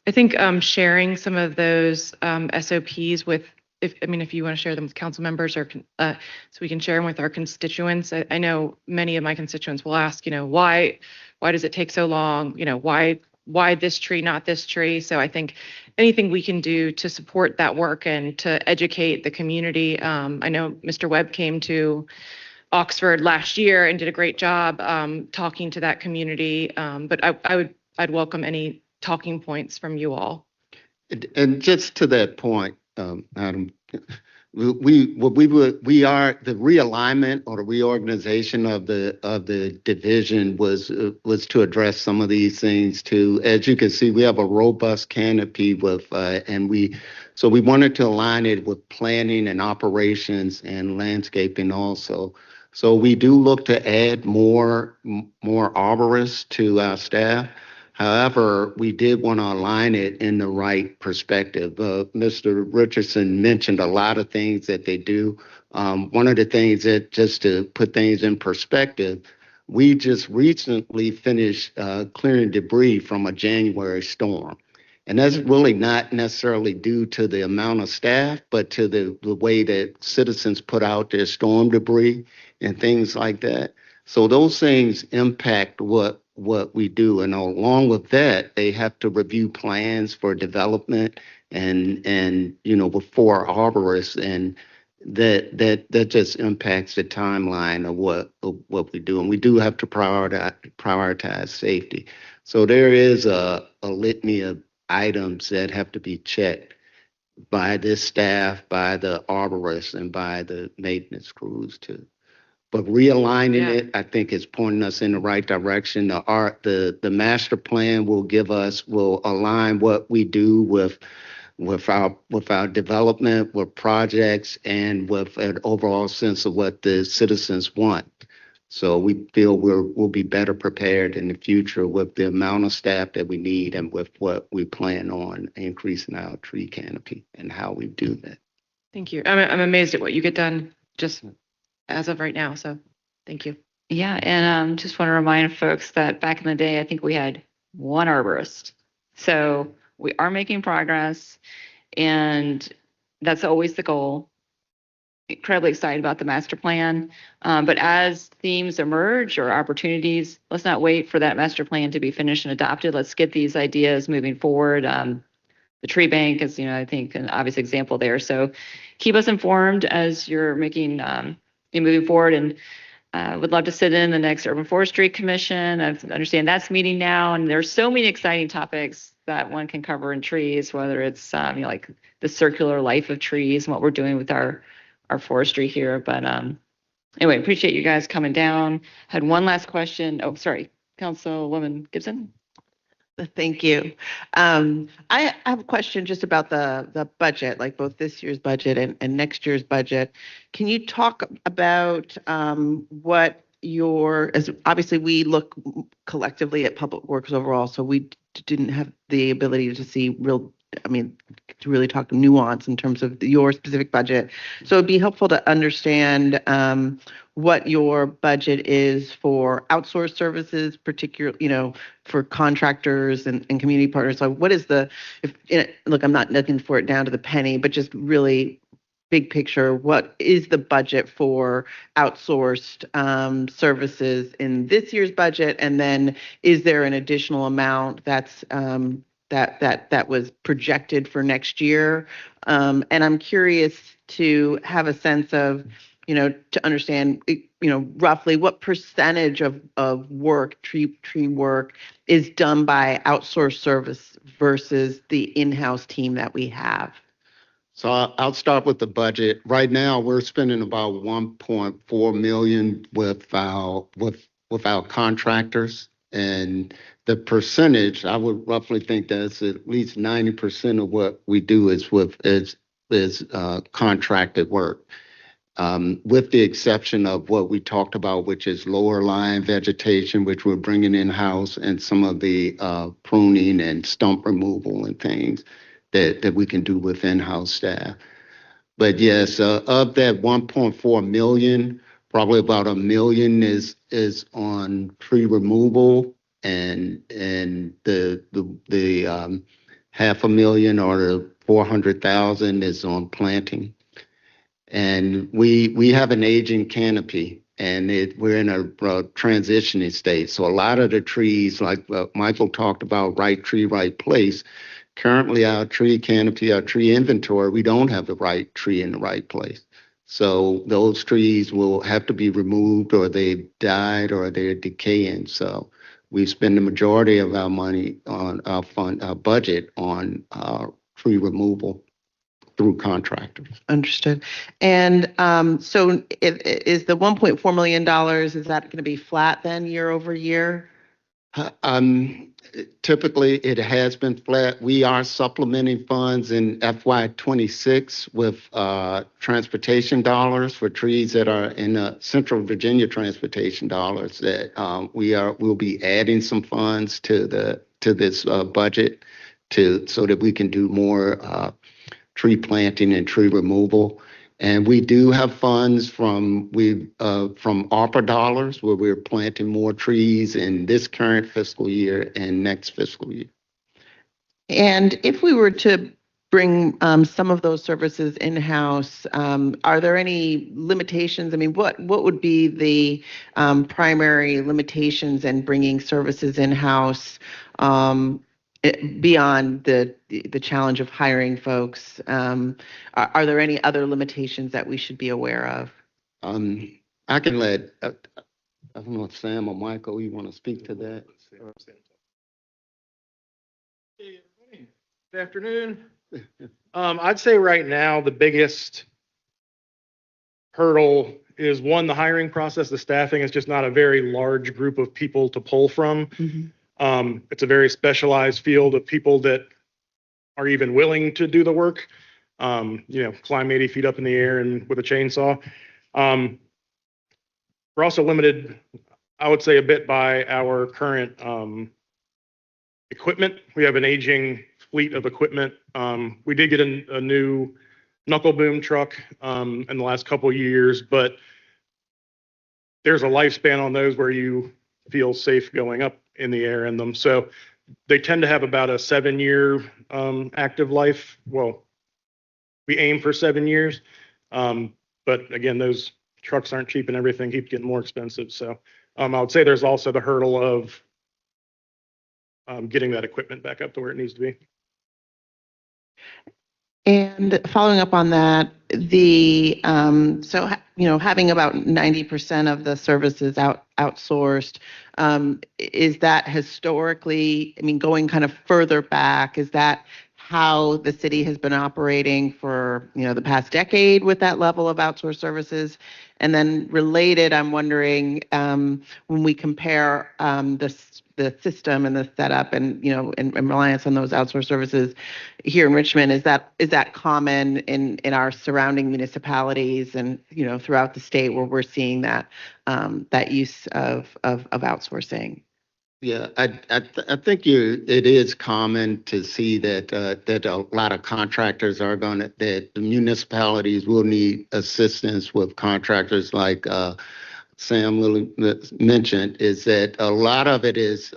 I think sharing some of those SOPs with, if you want to share them with council members or so we can share them with our constituents. I know many of my constituents will ask, you know, why does it take so long? You know, why this tree, not this tree? So I think anything we can do to support that work and to educate the community. I know Mr. Webb came to Oxford last year and did a great job talking to that community. But I'd welcome any talking points from you all. And just to that point, Adam, we are the realignment or the reorganization of the division was to address some of these things too. As you can see, we have a robust canopy with so we wanted to align it with planning and operations and landscaping also. So we do look to add more arborists to our staff. However, we did want to align it in the right perspective. Mr. Richardson mentioned a lot of things that they do. One of the things that, just to put things in perspective, we just recently finished clearing debris from a January storm. And that's really not necessarily due to the amount of staff, but to the way that citizens put out their storm debris and things like that. So those things impact what we do. And along with that, they have to review plans for development and you know, before arborists, and that just impacts the timeline of what we do. And we do have to prioritize safety. So there is a litany of items that have to be checked by this staff, by the arborists, and by the maintenance crews too. But realigning Yeah. it, I think is pointing us in the right direction. The master plan will align what we do with our development, with projects, and with an overall sense of what the citizens want. So we feel we'll be better prepared in the future with the amount of staff that we need and with what we plan on increasing our tree canopy and how we do that. Thank you. I'm amazed at what you get done just as of right now. So thank you. Yeah, and just want to remind folks that back in the day, I think we had one arborist. So we are making progress, and that's always the goal. Incredibly excited about the master plan. But as themes emerge or opportunities, let's not wait for that master plan to be finished and adopted. Let's get these ideas moving forward. The tree bank is, I think an obvious example there. So keep us informed as you're moving forward, and would love to sit in the next Urban Forestry Commission. I understand that's meeting now, and there's so many exciting topics that one can cover in trees, whether it's like the circular life of trees and what we're doing with our forestry here. But anyway, appreciate you guys coming down. Had one last question. Oh, sorry, Councilwoman Gibson. Thank you. I have a question just about the budget, like both this year's budget and next year's budget. Can you talk about what as obviously we look collectively at public works overall, so we didn't have the ability to see to really talk nuance in terms of your specific budget. So it'd be helpful to understand what your budget is for outsourced services, particularly, for contractors and community partners. So what is look, I'm not looking for it down to the penny, but just really big picture, what is the budget for outsourced services in this year's budget? And then is there an additional amount that's that was projected for next year? And I'm curious to have a sense of, to understand, roughly what percentage of work, tree work, is done by outsourced service versus the in-house team that we have. So I'll start with the budget. Right now, we're spending about 1.4 million with our contractors, and the percentage, I would roughly think that's at least 90% of what we do is contracted work. With the exception of what we talked about, which is lower lying vegetation, which we're bringing in-house, and some of the pruning and stump removal and things that we can do with in-house staff. But yes, of that 1.4 million, probably about 1 million is on tree removal, and the 500,000 or the 400,000 is on planting. And we have an aging canopy, and we're in a transitioning state. So a lot of the trees, like Michael talked about, right tree, right place. Currently, our tree canopy, our tree inventory, we don't have the right tree in the right place. So those trees will have to be removed, or they've died, or they're decaying. So we spend the majority of our money on our budget on tree removal through contractors. Understood. And so is the $1.4 million, is that going to be flat then year over year? Typically, it has been flat. We are supplementing funds in FY26 with transportation dollars for trees that are in Central Virginia transportation dollars that we'll be adding some funds to this budget so that we can do more tree planting and tree removal. And we do have funds from ARPA dollars, where we're planting more trees in this current fiscal year and next fiscal year. And if we were to bring some of those services in-house, are there any limitations? I mean, what would be the primary limitations in bringing services in-house beyond the challenge of hiring folks? Are there any other limitations that we should be aware of? I can let, I don't know if Sam or Michael, you want to speak to that? Good afternoon. I'd say right now, the biggest hurdle is one, the hiring process, the staffing is just not a very large group of people to pull from. It's a very specialized field of people that are even willing to do the work. Climb 80 feet up in the air and with a chainsaw. We're also limited, I would say, a bit by our current equipment. We have an aging fleet of equipment. We did get a new knuckle boom truck in the last couple of years, but there's a lifespan on those where you feel safe going up in the air in them. So they tend to have about a 7-year active life. Well, we aim for 7 years. But again, those trucks aren't cheap and everything keeps getting more expensive. So I would say there's also the hurdle of getting that equipment back up to where it needs to be. And following up on that, having about 90% of the services outsourced, is that historically, going kind of further back, is that how the city has been operating for, the past decade with that level of outsourced services? And then related, I'm wondering, when we compare the system and the setup and reliance on those outsourced services here in Richmond, is that common in our surrounding municipalities and throughout the state where we're seeing that use of outsourcing? Yeah, I think it is common to see that a lot of contractors that the municipalities will need assistance with contractors like Sam Lilly mentioned, is that a lot of it is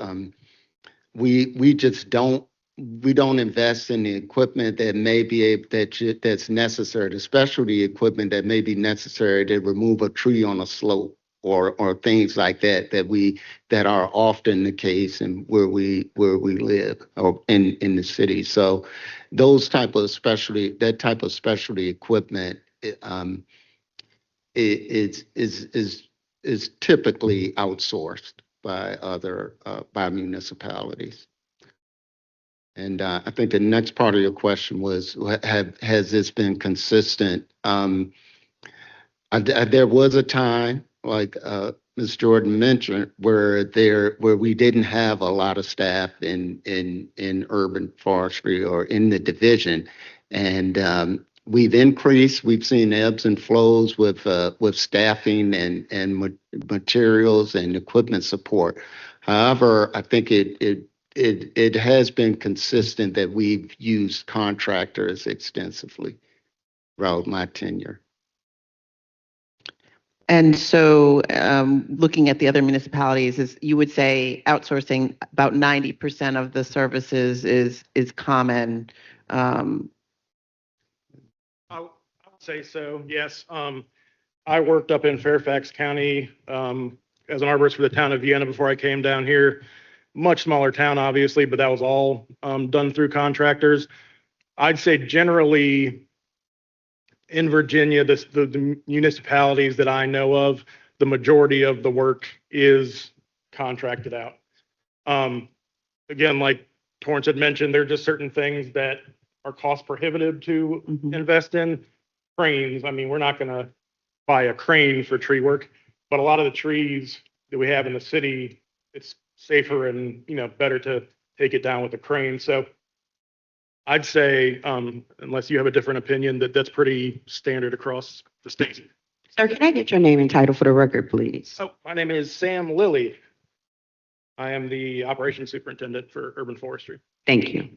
we just don't invest in the equipment that may be that's necessary, the specialty equipment that may be necessary to remove a tree on a slope or things like that are often the case and where we live or in the city. So that type of specialty equipment is typically outsourced by municipalities. And I think the next part of your question was, has this been consistent? There was a time, like Ms. Jordan mentioned, where we didn't have a lot of staff in urban forestry or in the division, and we've increased. We've seen ebbs and flows with staffing and materials and equipment support. However, I think it has been consistent that we've used contractors extensively throughout my tenure. And so looking at the other municipalities, you would say outsourcing about 90% of the services is common. I would say so, yes. I worked up in Fairfax County as an arborist for the town of Vienna before I came down here. Much smaller town, obviously, but that was all done through contractors. I'd say generally in Virginia, the municipalities that I know of, the majority of the work is contracted out. Again, like Torrance had mentioned, there are just certain things that are cost prohibitive to invest in. Cranes, we're not going to buy a crane for tree work, but a lot of the trees that we have in the city, it's safer and better to take it down with a crane. So I'd say, unless you have a different opinion, that's pretty standard across the state. Sir, can I get your name and title for the record, please? Oh, my name is Sam Lilly. I am the operations superintendent for urban forestry. Thank you.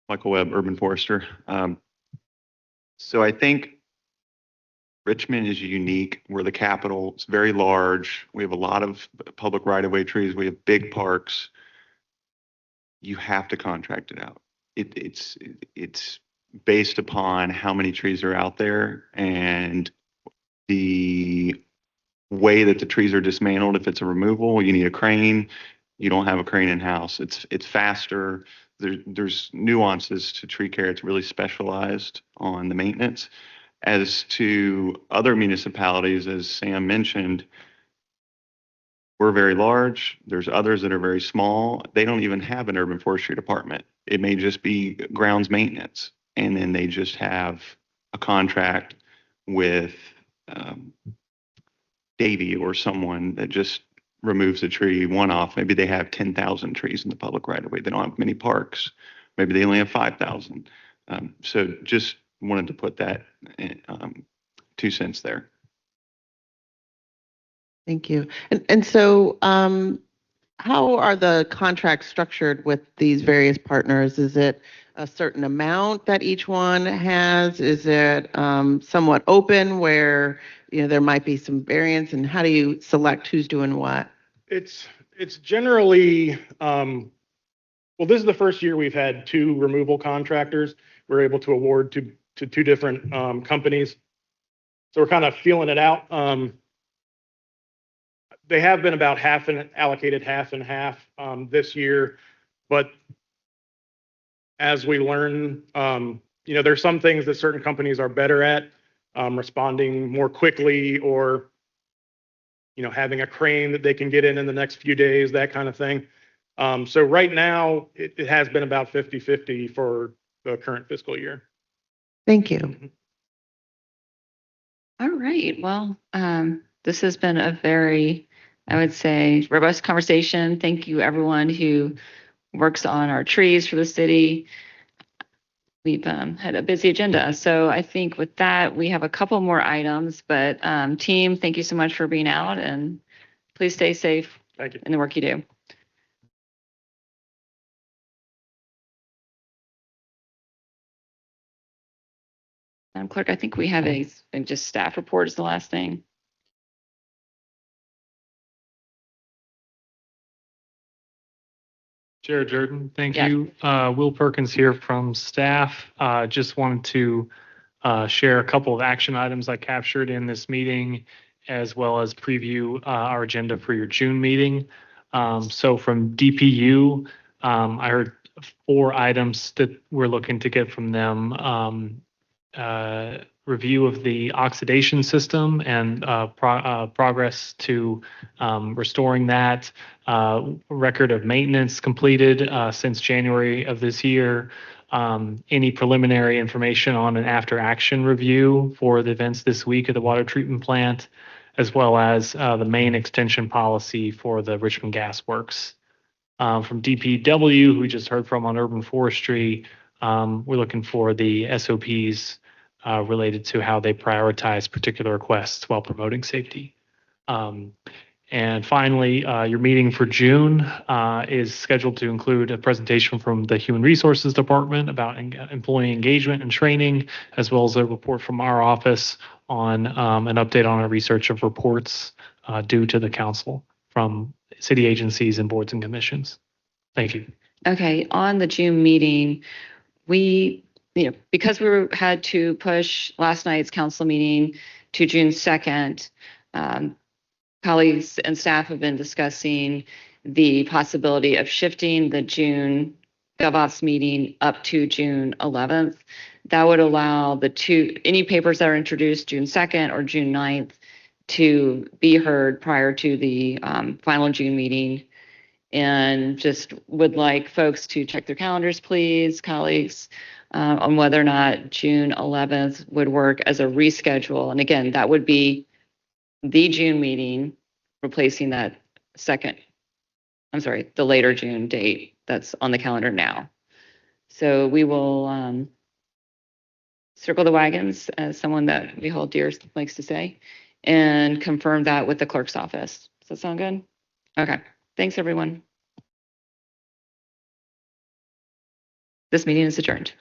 Michael Webb, urban forester. So I think Richmond is unique. We're the capital. It's very large. We have a lot of public right-of-way trees. We have big parks. You have to contract it out. It's based upon how many trees are out there and the way that the trees are dismantled. If it's a removal, you need a crane. You don't have a crane in-house. It's faster. There's nuances to tree care. It's really specialized on the maintenance. As to other municipalities, as Sam mentioned, We're very large. There's others that are very small. They don't even have an urban forestry department. It may just be grounds maintenance. And then they just have a contract with Davy or someone that just removes a tree one off. Maybe they have 10,000 trees in the public right of way. They don't have many parks. Maybe they only have 5,000. So just wanted to put that 2 cents there. Thank you. And so, how are the contracts structured with these various partners? Is it a certain amount that each one has? Is it somewhat open where, there might be some variance? And how do you select who's doing what? It's generally, well, this is the first year we've had 2 removal contractors. We're able to award to 2 different companies. So we're kind of feeling it out. They have been about allocated half and half this year, but as we learn, there's some things that certain companies are better at, responding more quickly, or having a crane that they can get in the next few days, that kind of thing. So right now, it has been about 50-50 for the current fiscal year. Thank you. All right. Well, this has been a very, I would say, robust conversation. Thank you, everyone who works on our trees for the city. We've had a busy agenda. So I think with that, we have a couple more items, but team, thank you so much for being out, and please stay safe Thank you. in the work you do. Madam Clerk, I think we have just staff report is the last thing. Chair Jordan, thank Yes. you. Will Perkins here from staff. Just wanted to share a couple of action items I captured in this meeting, as well as preview our agenda for your June meeting. So from DPU, I heard 4 items that we're looking to get from them. Review of the oxidation system and progress to restoring that. Record of maintenance completed since January of this year. Any preliminary information on an after action review for the events this week at the water treatment plant, as well as the main extension policy for the Richmond Gas Works. From DPW, who we just heard from on urban forestry, we're looking for the SOPs related to how they prioritize particular requests while promoting safety. And finally, your meeting for June is scheduled to include a presentation from the Human Resources Department about employee engagement and training, as well as a report from our office on an update on our research of reports due to the council from city agencies and boards and commissions. Thank you. Okay, on the June meeting, because we had to push last night's council meeting to June 2nd, colleagues and staff have been discussing the possibility of shifting the June GovOps meeting up to June 11th. That would allow any papers that are introduced June 2nd or June 9th to be heard prior to the final June meeting. And just would like folks to check their calendars, please, colleagues, on whether or not June 11th would work as a reschedule. And again, that would be the June meeting, replacing the later June date that's on the calendar now. So we will circle the wagons, as someone that we hold dear likes to say, and confirm that with the clerk's office. Does that sound good? Okay. Thanks, everyone. This meeting is adjourned.